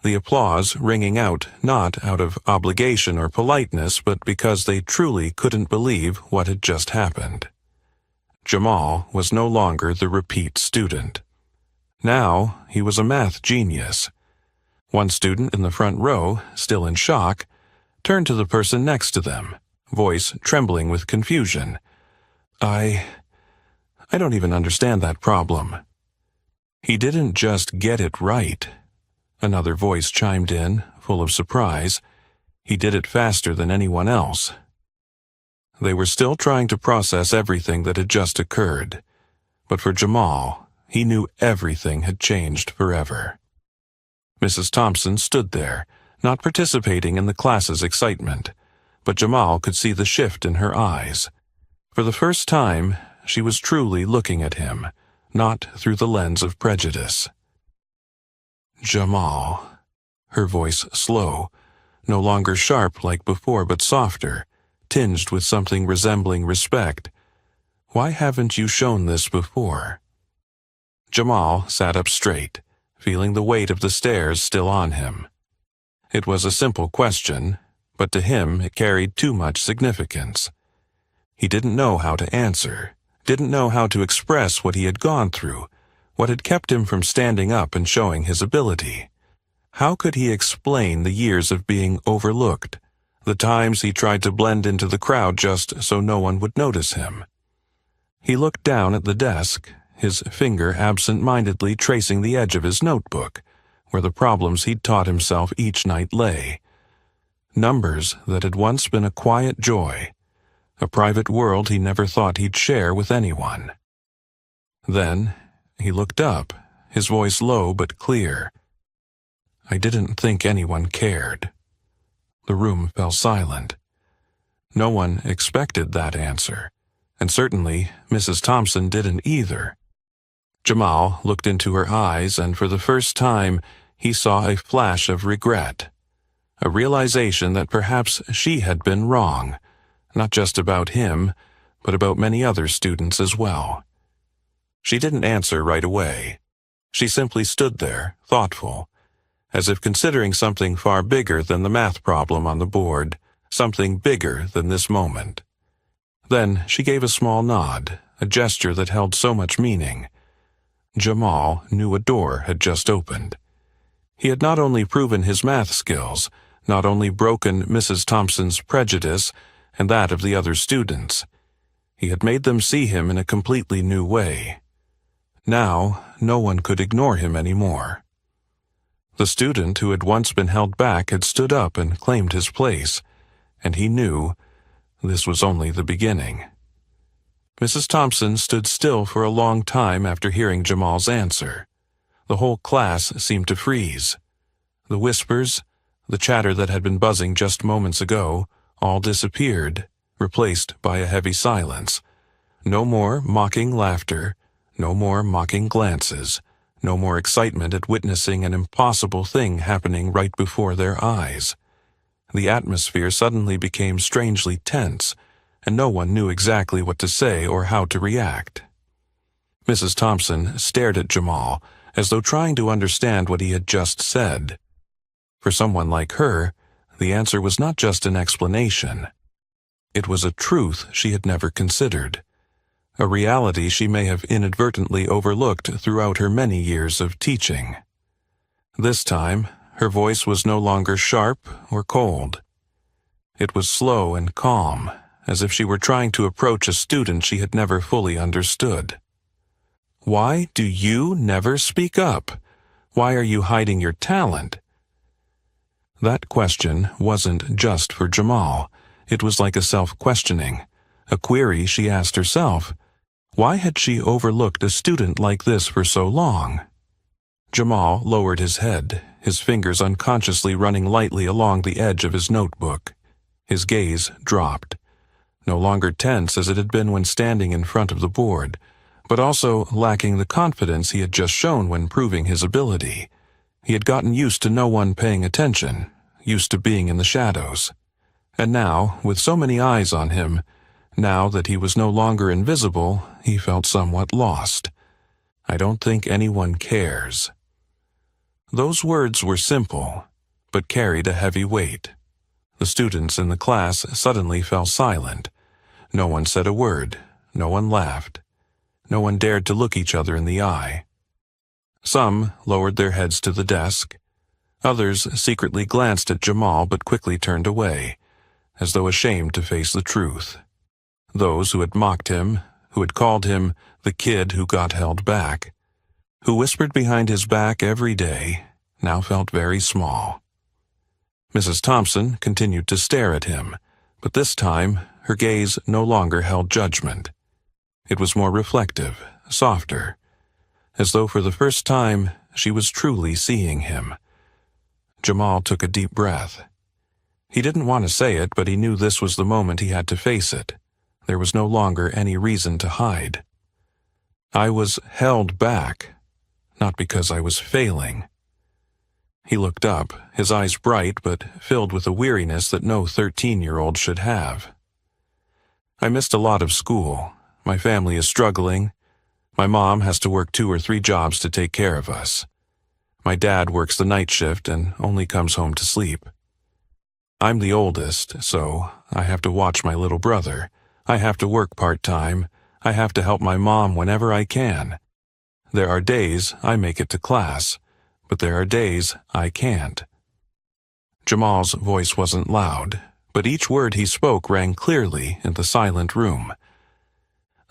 the applause ringing out not out of obligation or politeness, but because they truly couldn't believe what had just happened. Jamal was no longer the repeat student. Now he was a math genius. One student in the front row, still in shock, turned to the person next to them, voice trembling with confusion. I don't even understand that problem." "He didn't just get it right," another voice chimed in, full of surprise. "He did it faster than anyone else." They were still trying to process everything that had just occurred. But for Jamal, he knew everything had changed forever. Mrs. Thompson stood there, not participating in the class's excitement, but Jamal could see the shift in her eyes. For the first time, she was truly looking at him, not through the lens of prejudice. "Jamal," her voice slow, no longer sharp like before but softer, tinged with something resembling respect. "Why haven't you shown this before?" Jamal sat up straight, feeling the weight of the stares still on him. It was a simple question, but to him it carried too much significance. He didn't know how to answer, didn't know how to express what he had gone through, what had kept him from standing up and showing his ability. How could he explain the years of being overlooked, the times he tried to blend into the crowd just so no one would notice him? He looked down at the desk, his finger absent-mindedly tracing the edge of his notebook, where the problems he'd taught himself each night lay. Numbers that had once been a quiet joy, a private world he never thought he'd share with anyone. Then he looked up, his voice low but clear. "I didn't think anyone cared." The room fell silent. No one expected that answer, and certainly Mrs. Thompson didn't either. Jamal looked into her eyes, and for the first time he saw a flash of regret, a realization that perhaps she had been wrong, not just about him, but about many other students as well. She didn't answer right away. She simply stood there, thoughtful, as if considering something far bigger than the math problem on the board, something bigger than this moment. Then she gave a small nod, a gesture that held so much meaning. Jamal knew a door had just opened. He had not only proven his math skills, not only broken Mrs. Thompson's prejudice and that of the other students. He had made them see him in a completely new way. Now, no one could ignore him anymore. The student who had once been held back had stood up and claimed his place, and he knew this was only the beginning. Mrs. Thompson stood still for a long time after hearing Jamal's answer. The whole class seemed to freeze. The whispers, the chatter that had been buzzing just moments ago, all disappeared, replaced by a heavy silence. No more mocking laughter, no more mocking glances, no more excitement at witnessing an impossible thing happening right before their eyes. The atmosphere suddenly became strangely tense, and no one knew exactly what to say or how to react. Mrs. Thompson stared at Jamal, as though trying to understand what he had just said. For someone like her, the answer was not just an explanation. It was a truth she had never considered, a reality she may have inadvertently overlooked throughout her many years of teaching. This time, her voice was no longer sharp or cold. It was slow and calm, as if she were trying to approach a student she had never fully understood. "Why do you never speak up? Why are you hiding your talent?" That question wasn't just for Jamal. It was like a self-questioning, a query she asked herself. Why had she overlooked a student like this for so long? Jamal lowered his head, his fingers unconsciously running lightly along the edge of his notebook. His gaze dropped, no longer tense as it had been when standing in front of the board, but also lacking the confidence he had just shown when proving his ability. He had gotten used to no one paying attention, used to being in the shadows. And now, with so many eyes on him, now that he was no longer invisible, he felt somewhat lost. "I don't think anyone cares." Those words were simple, but carried a heavy weight. The students in the class suddenly fell silent. No one said a word. No one laughed. No one dared to look each other in the eye. Some lowered their heads to the desk. Others secretly glanced at Jamal but quickly turned away, as though ashamed to face the truth. Those who had mocked him, who had called him the kid who got held back, who whispered behind his back every day, now felt very small. Mrs. Thompson continued to stare at him, but this time her gaze no longer held judgment. It was more reflective, softer, as though for the first time she was truly seeing him. Jamal took a deep breath. He didn't want to say it, but he knew this was the moment he had to face it. There was no longer any reason to hide. "I was held back, not because I was failing." He looked up, his eyes bright but filled with a weariness that no 13-year-old should have. "I missed a lot of school. My family is struggling. My mom has to work 2 or 3 jobs to take care of us. My dad works the night shift and only comes home to sleep. I'm the oldest, so I have to watch my little brother. I have to work part-time. I have to help my mom whenever I can. There are days I make it to class, but there are days I can't." Jamal's voice wasn't loud, but each word he spoke rang clearly in the silent room.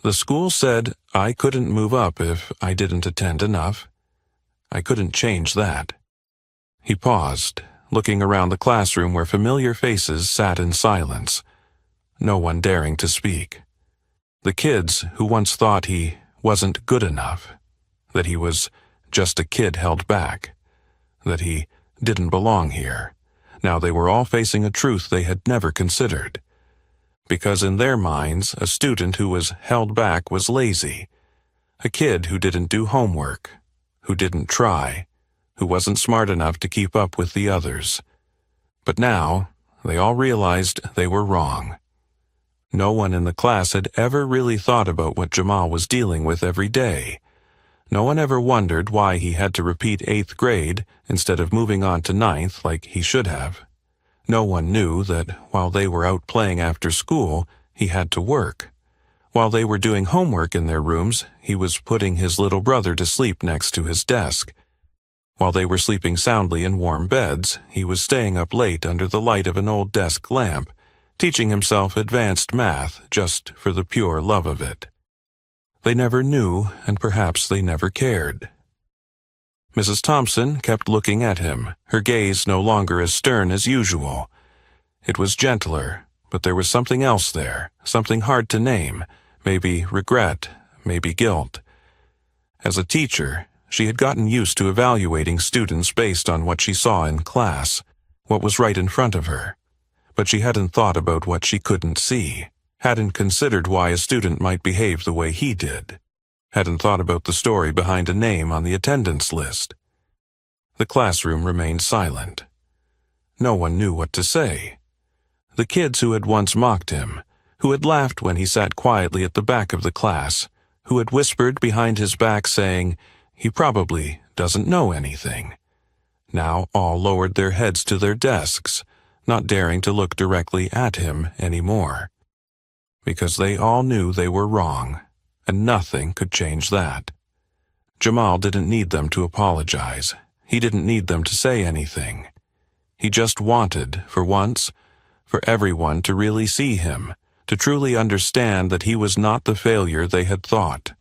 "The school said I couldn't move up if I didn't attend enough. I couldn't change that." He paused, looking around the classroom where familiar faces sat in silence, no one daring to speak. The kids who once thought he wasn't good enough, that he was just a kid held back, that he didn't belong here. Now they were all facing a truth they had never considered. Because in their minds, a student who was held back was lazy, a kid who didn't do homework, who didn't try, who wasn't smart enough to keep up with the others. But now, they all realized they were wrong. No one in the class had ever really thought about what Jamal was dealing with every day. No one ever wondered why he had to repeat 8th grade instead of moving on to 9th like he should have. No one knew that while they were out playing after school, he had to work. While they were doing homework in their rooms, he was putting his little brother to sleep next to his desk. While they were sleeping soundly in warm beds, he was staying up late under the light of an old desk lamp, teaching himself advanced math just for the pure love of it. They never knew, and perhaps they never cared. Mrs. Thompson kept looking at him, her gaze no longer as stern as usual. It was gentler, but there was something else there, something hard to name, maybe regret, maybe guilt. As a teacher, she had gotten used to evaluating students based on what she saw in class, what was right in front of her. But she hadn't thought about what she couldn't see, hadn't considered why a student might behave the way he did, hadn't thought about the story behind a name on the attendance list. The classroom remained silent. No one knew what to say. The kids who had once mocked him, who had laughed when he sat quietly at the back of the class, who had whispered behind his back saying, "He probably doesn't know anything," now all lowered their heads to their desks, not daring to look directly at him anymore. Because they all knew they were wrong, and nothing could change that. Jamal didn't need them to apologize. He didn't need them to say anything. He just wanted, for once, for everyone to really see him, to truly understand that he was not the failure they had thought.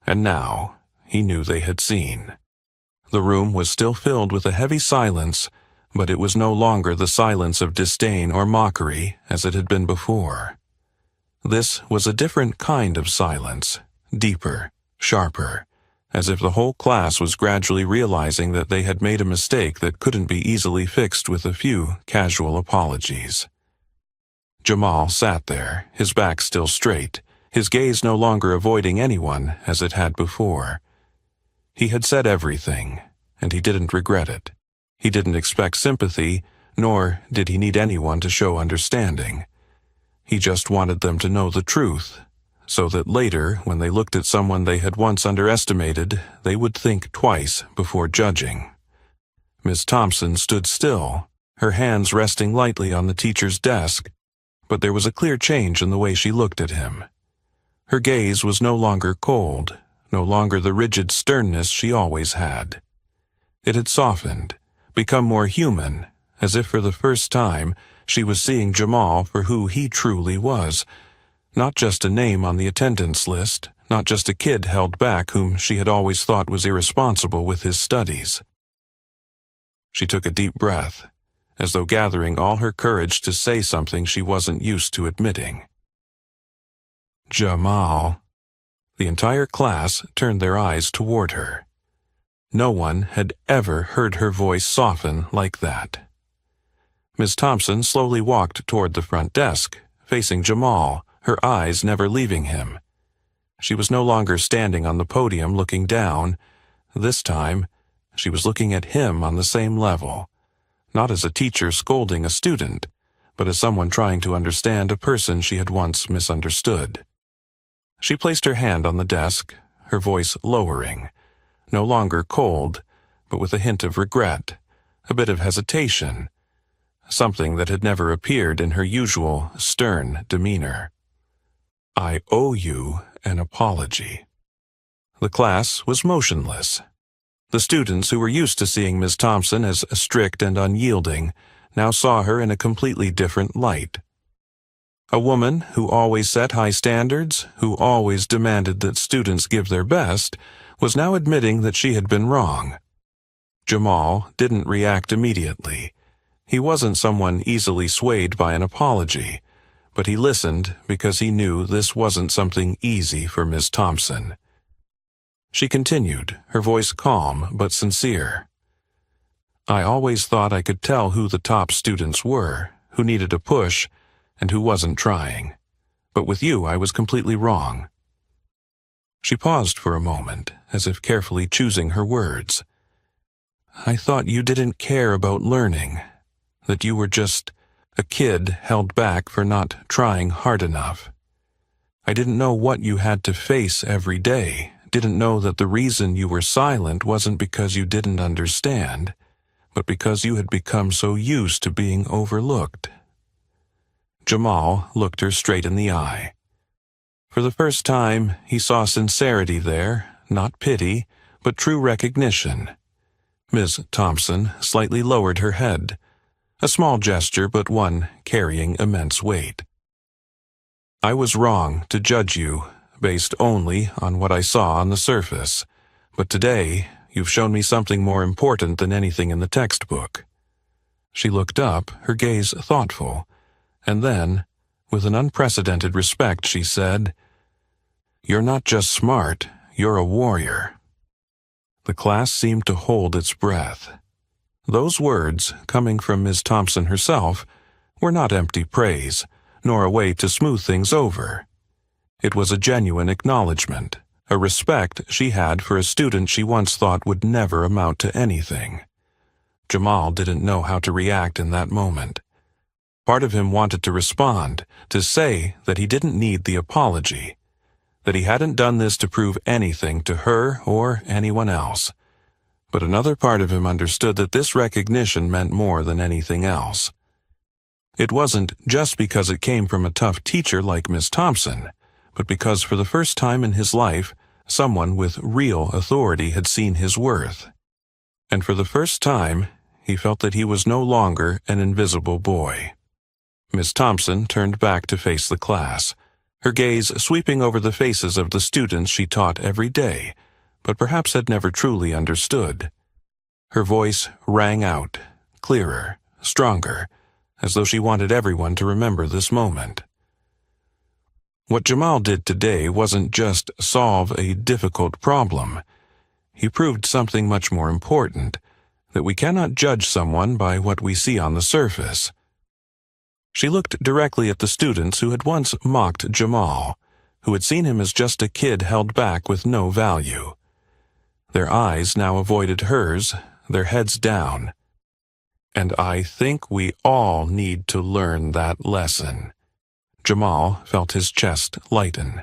And now, he knew they had seen. The room was still filled with a heavy silence, but it was no longer the silence of disdain or mockery as it had been before. This was a different kind of silence, deeper, sharper, as if the whole class was gradually realizing that they had made a mistake that couldn't be easily fixed with a few casual apologies. Jamal sat there, his back still straight, his gaze no longer avoiding anyone as it had before. He had said everything, and he didn't regret it. He didn't expect sympathy, nor did he need anyone to show understanding. He just wanted them to know the truth, so that later, when they looked at someone they had once underestimated, they would think twice before judging. Miss Thompson stood still, her hands resting lightly on the teacher's desk, but there was a clear change in the way she looked at him. Her gaze was no longer cold, no longer the rigid sternness she always had. It had softened, become more human, as if for the first time she was seeing Jamal for who he truly was, not just a name on the attendance list, not just a kid held back whom she had always thought was irresponsible with his studies. She took a deep breath, as though gathering all her courage to say something she wasn't used to admitting. Jamal. The entire class turned their eyes toward her. No one had ever heard her voice soften like that. Miss Thompson slowly walked toward the front desk, facing Jamal, her eyes never leaving him. She was no longer standing on the podium looking down. This time, she was looking at him on the same level, not as a teacher scolding a student, but as someone trying to understand a person she had once misunderstood. She placed her hand on the desk, her voice lowering, no longer cold, but with a hint of regret, a bit of hesitation, something that had never appeared in her usual stern demeanor. I owe you an apology. The class was motionless. The students who were used to seeing Miss Thompson as strict and unyielding now saw her in a completely different light. A woman who always set high standards, who always demanded that students give their best, was now admitting that she had been wrong. Jamal didn't react immediately. He wasn't someone easily swayed by an apology, but he listened because he knew this wasn't something easy for Miss Thompson. She continued, her voice calm but sincere. I always thought I could tell who the top students were, who needed a push, and who wasn't trying. But with you, I was completely wrong. She paused for a moment, as if carefully choosing her words. I thought you didn't care about learning, that you were just a kid held back for not trying hard enough. I didn't know what you had to face every day, didn't know that the reason you were silent wasn't because you didn't understand, but because you had become so used to being overlooked. Jamal looked her straight in the eye. For the first time, he saw sincerity there, not pity, but true recognition. Ms. Thompson slightly lowered her head, a small gesture but one carrying immense weight. I was wrong to judge you, based only on what I saw on the surface, but today you've shown me something more important than anything in the textbook. She looked up, her gaze thoughtful, and then, with an unprecedented respect, she said, You're not just smart, you're a warrior. The class seemed to hold its breath. Those words, coming from Miss Thompson herself, were not empty praise, nor a way to smooth things over. It was a genuine acknowledgement, a respect she had for a student she once thought would never amount to anything. Jamal didn't know how to react in that moment. Part of him wanted to respond, to say that he didn't need the apology, that he hadn't done this to prove anything to her or anyone else. But another part of him understood that this recognition meant more than anything else. It wasn't just because it came from a tough teacher like Miss Thompson, but because for the first time in his life, someone with real authority had seen his worth. and for the first time, he felt that he was no longer an invisible boy. Miss Thompson turned back to face the class, her gaze sweeping over the faces of the students she taught every day, but perhaps had never truly understood. Her voice rang out, clearer, stronger, as though she wanted everyone to remember this moment. What Jamal did today wasn't just solve a difficult problem. He proved something much more important, that we cannot judge someone by what we see on the surface. She looked directly at the students who had once mocked Jamal, who had seen him as just a kid held back with no value. Their eyes now avoided hers, their heads down. And I think we all need to learn that lesson. Jamal felt his chest lighten,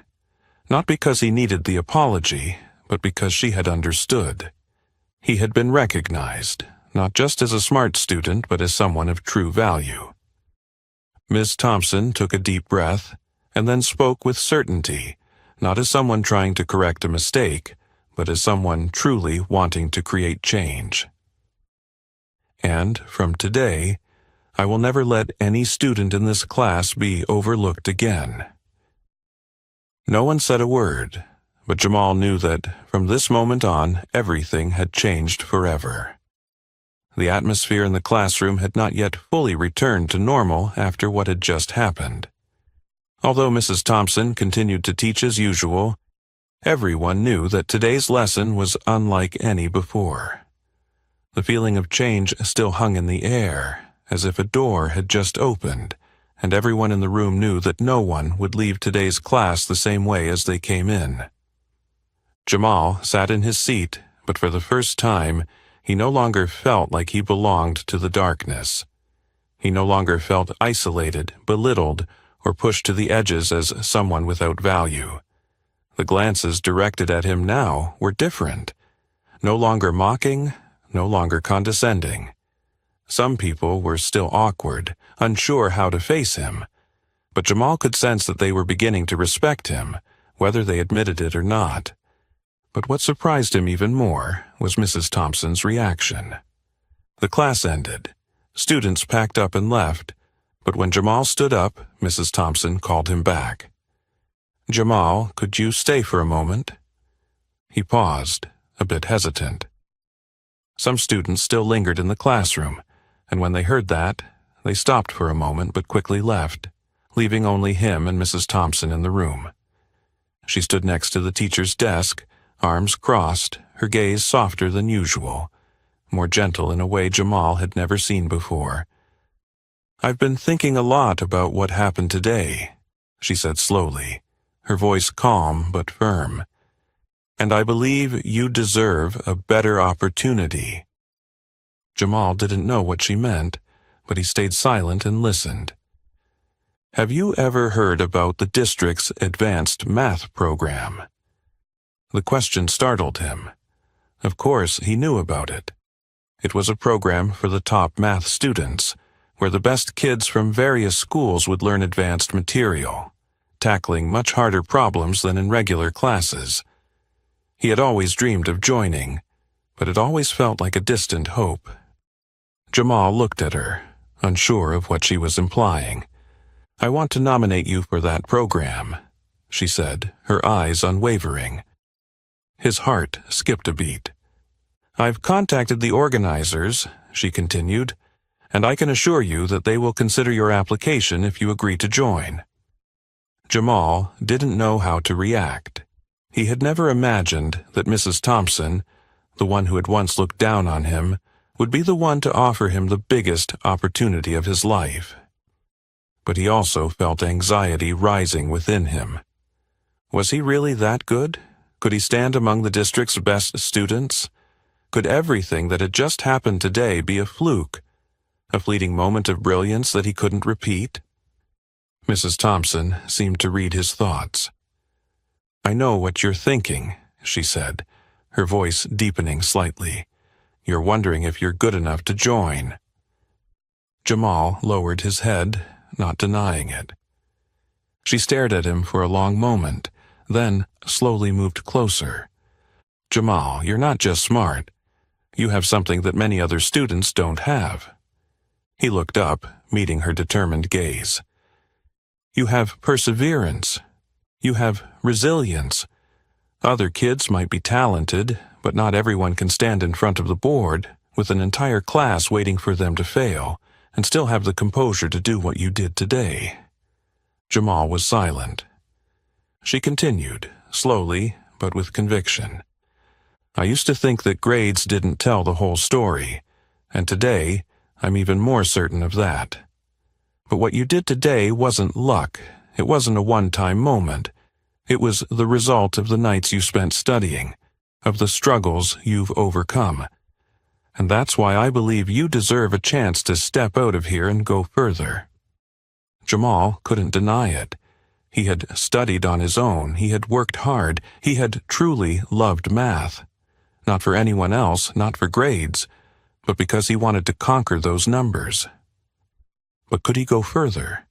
not because he needed the apology, but because she had understood. He had been recognized, not just as a smart student, but as someone of true value. Miss Thompson took a deep breath, and then spoke with certainty, not as someone trying to correct a mistake, but as someone truly wanting to create change. And from today, I will never let any student in this class be overlooked again. No one said a word, but Jamal knew that from this moment on, everything had changed forever. The atmosphere in the classroom had not yet fully returned to normal after what had just happened. Although Mrs. Thompson continued to teach as usual, everyone knew that today's lesson was unlike any before. The feeling of change still hung in the air, as if a door had just opened, and everyone in the room knew that no one would leave today's class the same way as they came in. Jamal sat in his seat, but for the first time, he no longer felt like he belonged to the darkness. He no longer felt isolated, belittled, or pushed to the edges as someone without value. The glances directed at him now were different. No longer mocking, no longer condescending. Some people were still awkward, unsure how to face him, but Jamal could sense that they were beginning to respect him, whether they admitted it or not. But what surprised him even more was Mrs. Thompson's reaction. The class ended. Students packed up and left, but when Jamal stood up, Mrs. Thompson called him back. "Jamal, could you stay for a moment?" He paused, a bit hesitant. Some students still lingered in the classroom, and when they heard that, they stopped for a moment but quickly left, leaving only him and Mrs. Thompson in the room. She stood next to the teacher's desk, arms crossed, her gaze softer than usual, more gentle in a way Jamal had never seen before. "I've been thinking a lot about what happened today," she said slowly, her voice calm but firm. "And I believe you deserve a better opportunity." Jamal didn't know what she meant, but he stayed silent and listened. "Have you ever heard about the district's advanced math program?" The question startled him. Of course, he knew about it. It was a program for the top math students, where the best kids from various schools would learn advanced material, tackling much harder problems than in regular classes. He had always dreamed of joining, but it always felt like a distant hope. Jamal looked at her, unsure of what she was implying. "I want to nominate you for that program," she said, her eyes unwavering. His heart skipped a beat. "I've contacted the organizers," she continued, "and I can assure you that they will consider your application if you agree to join." Jamal didn't know how to react. He had never imagined that Mrs. Thompson, the one who had once looked down on him, would be the one to offer him the biggest opportunity of his life. But he also felt anxiety rising within him. Was he really that good? Could he stand among the district's best students? Could everything that had just happened today be a fluke, a fleeting moment of brilliance that he couldn't repeat? Mrs. Thompson seemed to read his thoughts. "I know what you're thinking," she said, her voice deepening slightly. "You're wondering if you're good enough to join." Jamal lowered his head, not denying it. She stared at him for a long moment, then slowly moved closer. "Jamal, you're not just smart. You have something that many other students don't have." He looked up, meeting her determined gaze. "You have perseverance. You have resilience. Other kids might be talented, but not everyone can stand in front of the board with an entire class waiting for them to fail and still have the composure to do what you did today." Jamal was silent. She continued, slowly but with conviction. "I used to think that grades didn't tell the whole story, and today I'm even more certain of that. But what you did today wasn't luck. It wasn't a one-time moment. It was the result of the nights you spent studying, of the struggles you've overcome. And that's why I believe you deserve a chance to step out of here and go further." Jamal couldn't deny it. He had studied on his own. He had worked hard. He had truly loved math. Not for anyone else, not for grades, but because he wanted to conquer those numbers. But could he go further?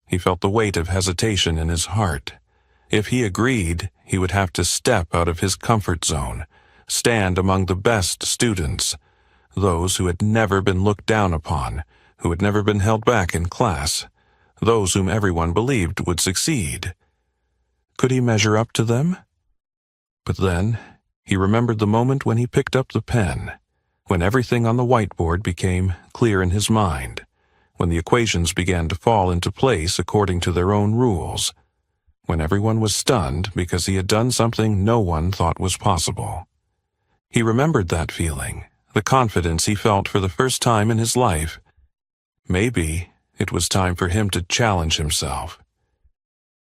He felt the weight of hesitation in his heart. If he agreed, he would have to step out of his comfort zone, stand among the best students, those who had never been looked down upon, who had never been held back in class, those whom everyone believed would succeed. Could he measure up to them? But then he remembered the moment when he picked up the pen, when everything on the whiteboard became clear in his mind, when the equations began to fall into place according to their own rules, when everyone was stunned because he had done something no one thought was possible. He remembered that feeling, the confidence he felt for the first time in his life. Maybe it was time for him to challenge himself.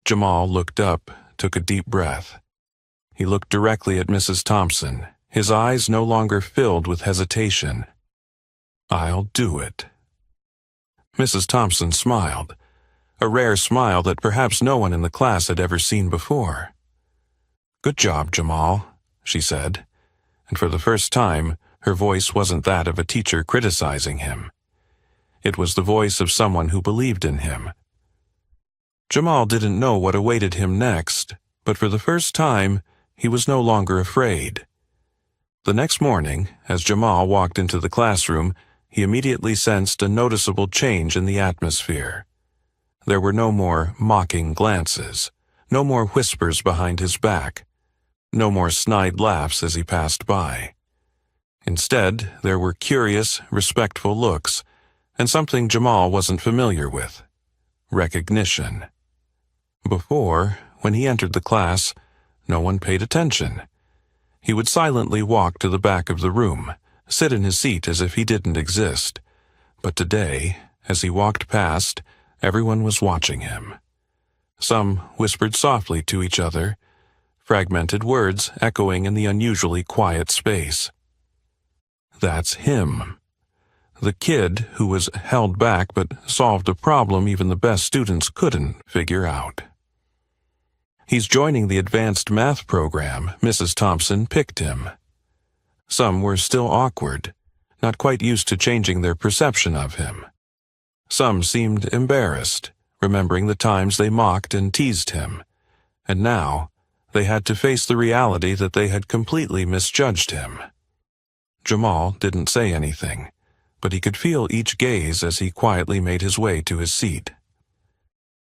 Jamal looked up, took a deep breath. He looked directly at Mrs. Thompson, his eyes no longer filled with hesitation. "I'll do it." Mrs. Thompson smiled, a rare smile that perhaps no one in the class had ever seen before. "Good job, Jamal," she said, and for the first time, her voice wasn't that of a teacher criticizing him. It was the voice of someone who believed in him. Jamal didn't know what awaited him next, but for the first time, he was no longer afraid. The next morning, as Jamal walked into the classroom, he immediately sensed a noticeable change in the atmosphere. There were no more mocking glances, no more whispers behind his back, no more snide laughs as he passed by. Instead, there were curious, respectful looks, and something Jamal wasn't familiar with: recognition. Before, when he entered the class, no one paid attention. He would silently walk to the back of the room, sit in his seat as if he didn't exist. But today, as he walked past, everyone was watching him. Some whispered softly to each other, fragmented words echoing in the unusually quiet space. That's him. The kid who was held back but solved a problem even the best students couldn't figure out. He's joining the advanced math program. Mrs. Thompson picked him. Some were still awkward, not quite used to changing their perception of him. Some seemed embarrassed, remembering the times they mocked and teased him, and now they had to face the reality that they had completely misjudged him. Jamal didn't say anything, but he could feel each gaze as he quietly made his way to his seat.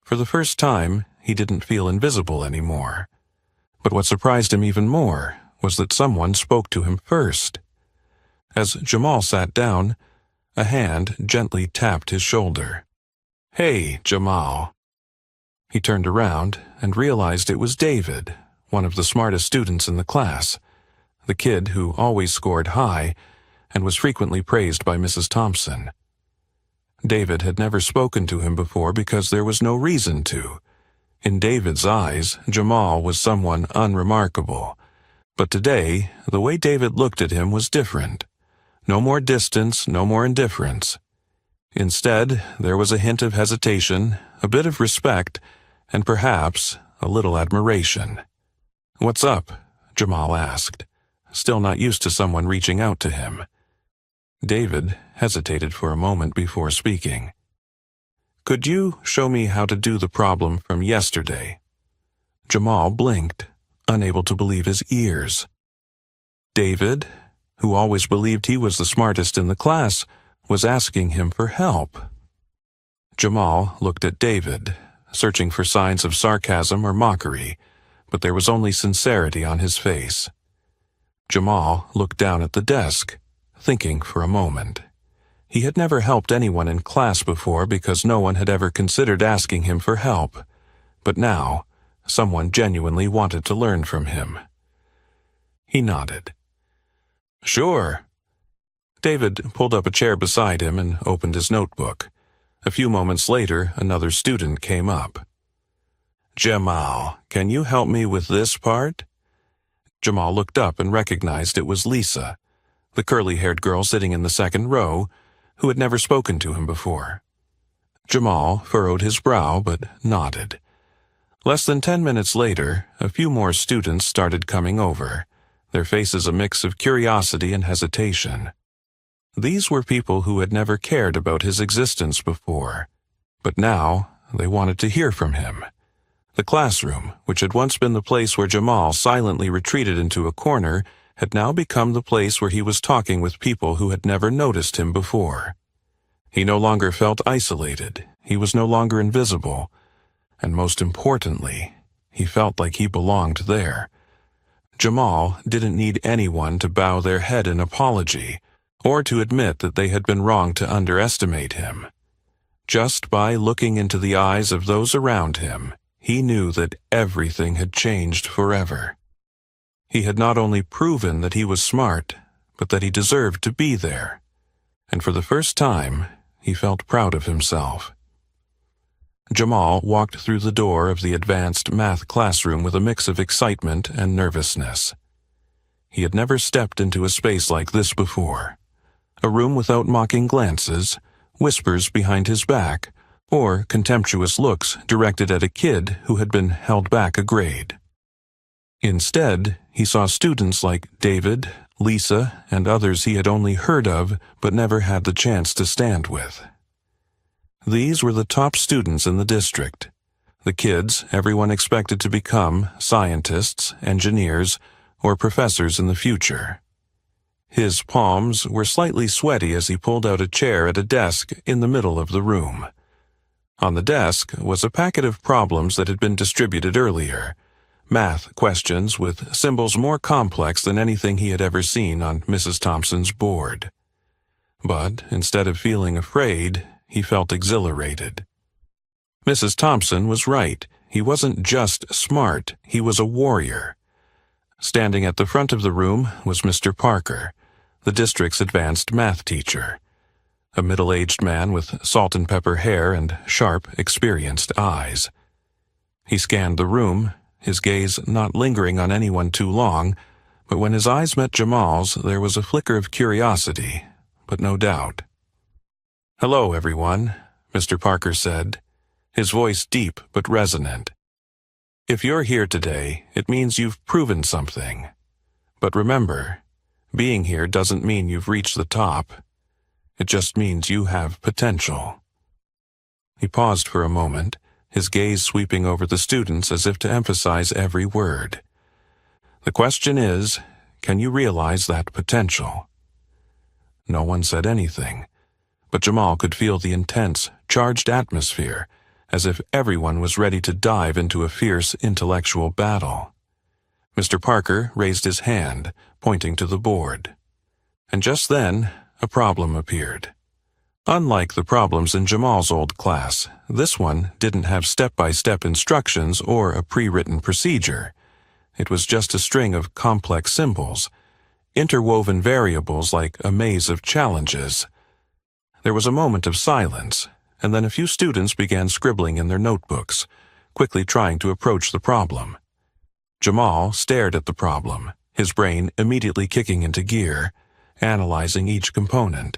For the first time, he didn't feel invisible anymore. But what surprised him even more was that someone spoke to him first. As Jamal sat down, a hand gently tapped his shoulder. "Hey, Jamal." He turned around and realized it was David, one of the smartest students in the class, the kid who always scored high and was frequently praised by Mrs. Thompson. David had never spoken to him before because there was no reason to. In David's eyes, Jamal was someone unremarkable. But today, the way David looked at him was different. No more distance, no more indifference. Instead, there was a hint of hesitation, a bit of respect, and perhaps a little admiration. "What's up?" Jamal asked, still not used to someone reaching out to him. David hesitated for a moment before speaking. "Could you show me how to do the problem from yesterday?" Jamal blinked, unable to believe his ears. "David, who always believed he was the smartest in the class, was asking him for help. Jamal looked at David, searching for signs of sarcasm or mockery, but there was only sincerity on his face. Jamal looked down at the desk, thinking for a moment. He had never helped anyone in class before because no one had ever considered asking him for help, but now someone genuinely wanted to learn from him. He nodded. "Sure." David pulled up a chair beside him and opened his notebook. A few moments later, another student came up. "Jamal, can you help me with this part?" Jamal looked up and recognized it was Lisa, the curly-haired girl sitting in the second row, who had never spoken to him before. Jamal furrowed his brow but nodded. Less than 10 minutes later, a few more students started coming over, their faces a mix of curiosity and hesitation. These were people who had never cared about his existence before, but now they wanted to hear from him. The classroom, which had once been the place where Jamal silently retreated into a corner, had now become the place where he was talking with people who had never noticed him before. He no longer felt isolated, he was no longer invisible, and most importantly, he felt like he belonged there. Jamal didn't need anyone to bow their head in apology, or to admit that they had been wrong to underestimate him. Just by looking into the eyes of those around him, he knew that everything had changed forever. He had not only proven that he was smart, but that he deserved to be there. And for the first time, he felt proud of himself. Jamal walked through the door of the advanced math classroom with a mix of excitement and nervousness. He had never stepped into a space like this before. A room without mocking glances, whispers behind his back, or contemptuous looks directed at a kid who had been held back a grade. Instead, he saw students like David, Lisa, and others he had only heard of but never had the chance to stand with. These were the top students in the district, the kids everyone expected to become scientists, engineers, or professors in the future. His palms were slightly sweaty as he pulled out a chair at a desk in the middle of the room. On the desk was a packet of problems that had been distributed earlier, math questions with symbols more complex than anything he had ever seen on Mrs. Thompson's board. But instead of feeling afraid, he felt exhilarated. Mrs. Thompson was right. He wasn't just smart, he was a warrior. Standing at the front of the room was Mr. Parker, the district's advanced math teacher, a middle-aged man with salt and pepper hair and sharp, experienced eyes. He scanned the room, his gaze not lingering on anyone too long, but when his eyes met Jamal's, there was a flicker of curiosity, but no doubt. "Hello, everyone," Mr. Parker said, his voice deep but resonant. "If you're here today, it means you've proven something. But remember, being here doesn't mean you've reached the top. It just means you have potential." He paused for a moment, his gaze sweeping over the students as if to emphasize every word. "The question is, can you realize that potential?" No one said anything, but Jamal could feel the intense, charged atmosphere, as if everyone was ready to dive into a fierce intellectual battle. Mr. Parker raised his hand, pointing to the board. And just then, a problem appeared. Unlike the problems in Jamal's old class, this one didn't have step-by-step instructions or a pre-written procedure. It was just a string of complex symbols, interwoven variables like a maze of challenges. There was a moment of silence, and then a few students began scribbling in their notebooks, quickly trying to approach the problem. Jamal stared at the problem, his brain immediately kicking into gear, analyzing each component,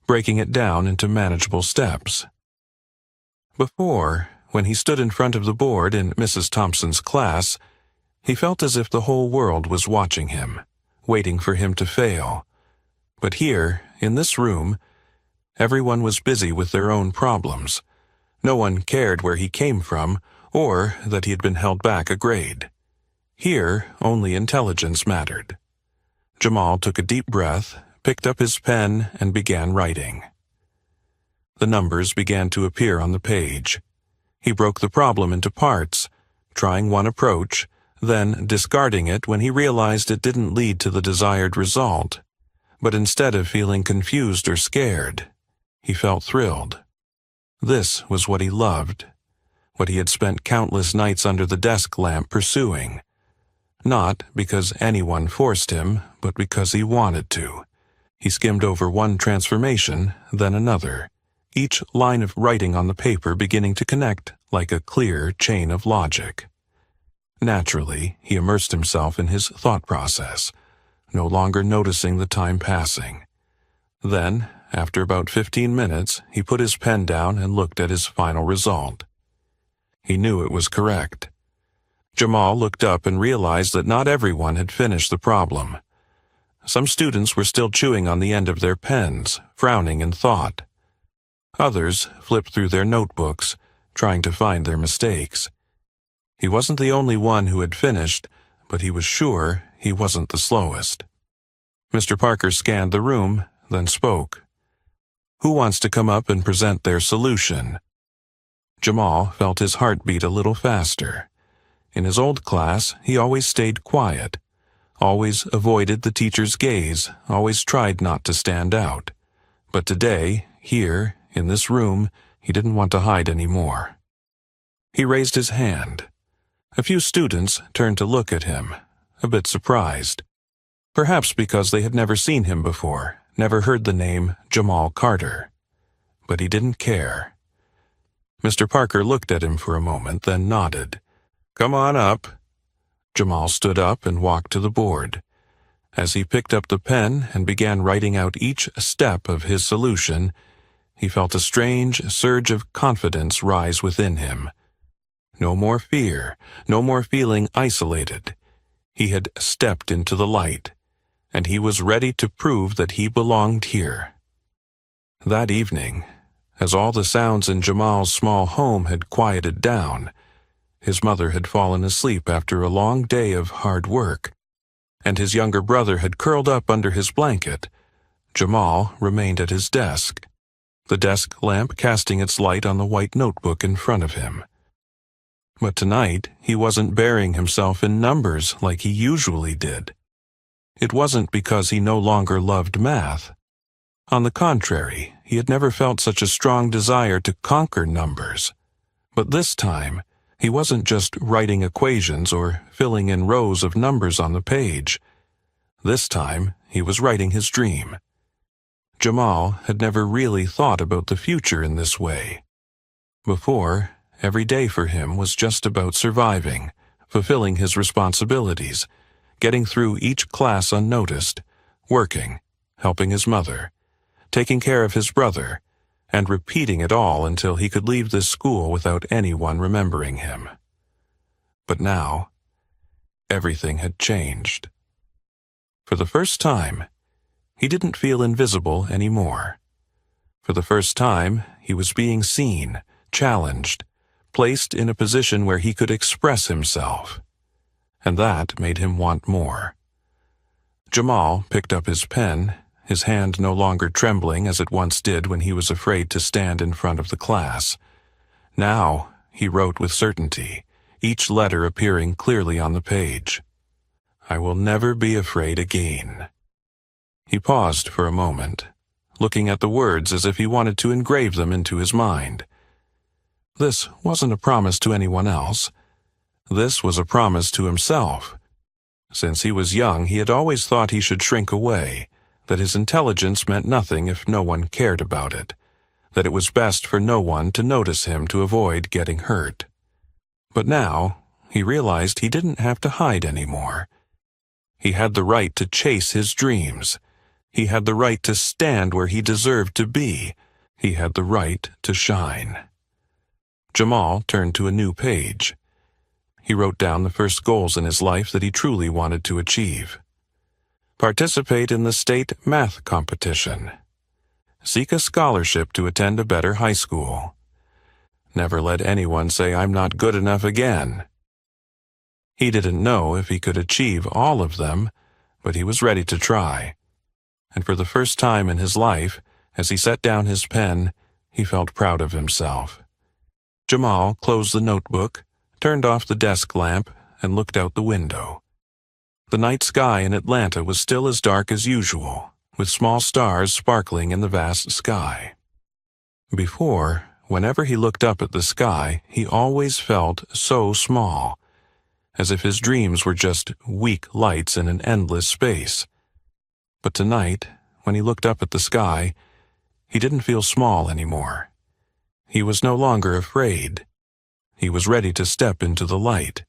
breaking it down into manageable steps. Before, when he stood in front of the board in Mrs. Thompson's class, he felt as if the whole world was watching him, waiting for him to fail. But here, in this room, everyone was busy with their own problems. No one cared where he came from, or that he had been held back a grade. Here, only intelligence mattered. Jamal took a deep breath, picked up his pen, and began writing. The numbers began to appear on the page. He broke the problem into parts, trying one approach, then discarding it when he realized it didn't lead to the desired result. But instead of feeling confused or scared, he felt thrilled. This was what he loved, what he had spent countless nights under the desk lamp pursuing. Not because anyone forced him, but because he wanted to. He skimmed over one transformation, then another, each line of writing on the paper beginning to connect like a clear chain of logic. Naturally, he immersed himself in his thought process, no longer noticing the time passing. Then, after about 15 minutes, he put his pen down and looked at his final result. He knew it was correct. Jamal looked up and realized that not everyone had finished the problem. Some students were still chewing on the end of their pens, frowning in thought. Others flipped through their notebooks, trying to find their mistakes. He wasn't the only one who had finished, but he was sure he wasn't the slowest. Mr. Parker scanned the room, then spoke. "Who wants to come up and present their solution?" Jamal felt his heart beat a little faster. In his old class, he always stayed quiet, always avoided the teacher's gaze, always tried not to stand out. But today, here, in this room, he didn't want to hide anymore. He raised his hand. A few students turned to look at him, a bit surprised. Perhaps because they had never seen him before, never heard the name Jamal Carter. But he didn't care. Mr. Parker looked at him for a moment, then nodded. "Come on up." Jamal stood up and walked to the board. As he picked up the pen and began writing out each step of his solution, he felt a strange surge of confidence rise within him. No more fear, no more feeling isolated. He had stepped into the light, and he was ready to prove that he belonged here. That evening, as all the sounds in Jamal's small home had quieted down, his mother had fallen asleep after a long day of hard work, and his younger brother had curled up under his blanket, Jamal remained at his desk, the desk lamp casting its light on the white notebook in front of him. But tonight, he wasn't burying himself in numbers like he usually did. It wasn't because he no longer loved math. On the contrary, he had never felt such a strong desire to conquer numbers. But this time, he wasn't just writing equations or filling in rows of numbers on the page. This time, he was writing his dream. Jamal had never really thought about the future in this way. Before, every day for him was just about surviving, fulfilling his responsibilities, getting through each class unnoticed, working, helping his mother, taking care of his brother, and repeating it all until he could leave this school without anyone remembering him. But now, everything had changed. For the first time, he didn't feel invisible anymore. For the first time, he was being seen, challenged, placed in a position where he could express himself. And that made him want more. Jamal picked up his pen, his hand no longer trembling as it once did when he was afraid to stand in front of the class. Now, he wrote with certainty, each letter appearing clearly on the page. "I will never be afraid again." He paused for a moment, looking at the words as if he wanted to engrave them into his mind. This wasn't a promise to anyone else. This was a promise to himself. Since he was young, he had always thought he should shrink away, that his intelligence meant nothing if no one cared about it, that it was best for no one to notice him to avoid getting hurt. But now, he realized he didn't have to hide anymore. He had the right to chase his dreams. He had the right to stand where he deserved to be. He had the right to shine. Jamal turned to a new page. He wrote down the first goals in his life that he truly wanted to achieve. Participate in the state math competition. Seek a scholarship to attend a better high school. Never let anyone say I'm not good enough again. He didn't know if he could achieve all of them, but he was ready to try. And for the first time in his life, as he set down his pen, he felt proud of himself. Jamal closed the notebook, turned off the desk lamp, and looked out the window. The night sky in Atlanta was still as dark as usual, with small stars sparkling in the vast sky. Before, whenever he looked up at the sky, he always felt so small, as if his dreams were just weak lights in an endless space. But tonight, when he looked up at the sky, he didn't feel small anymore. He was no longer afraid. He was ready to step into the light.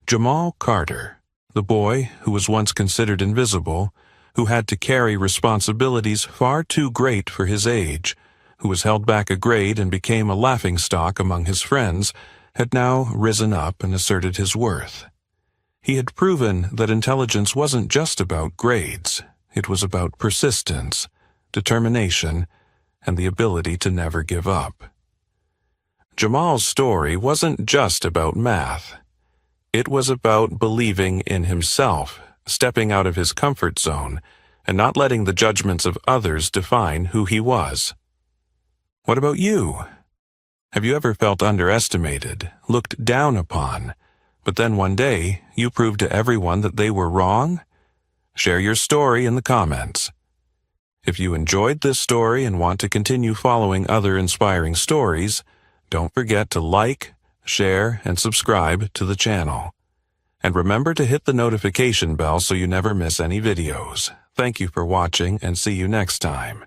Jamal Carter, the boy who was once considered invisible, who had to carry responsibilities far too great for his age, who was held back a grade and became a laughingstock among his friends, had now risen up and asserted his worth. He had proven that intelligence wasn't just about grades. It was about persistence, determination, and the ability to never give up. Jamal's story wasn't just about math. It was about believing in himself, stepping out of his comfort zone, and not letting the judgments of others define who he was. What about you? Have you ever felt underestimated, looked down upon, but then one day you proved to everyone that they were wrong? Share your story in the comments. If you enjoyed this story and want to continue following other inspiring stories, don't forget to like, share, and subscribe to the channel. And remember to hit the notification bell so you never miss any videos. Thank you for watching and see you next time.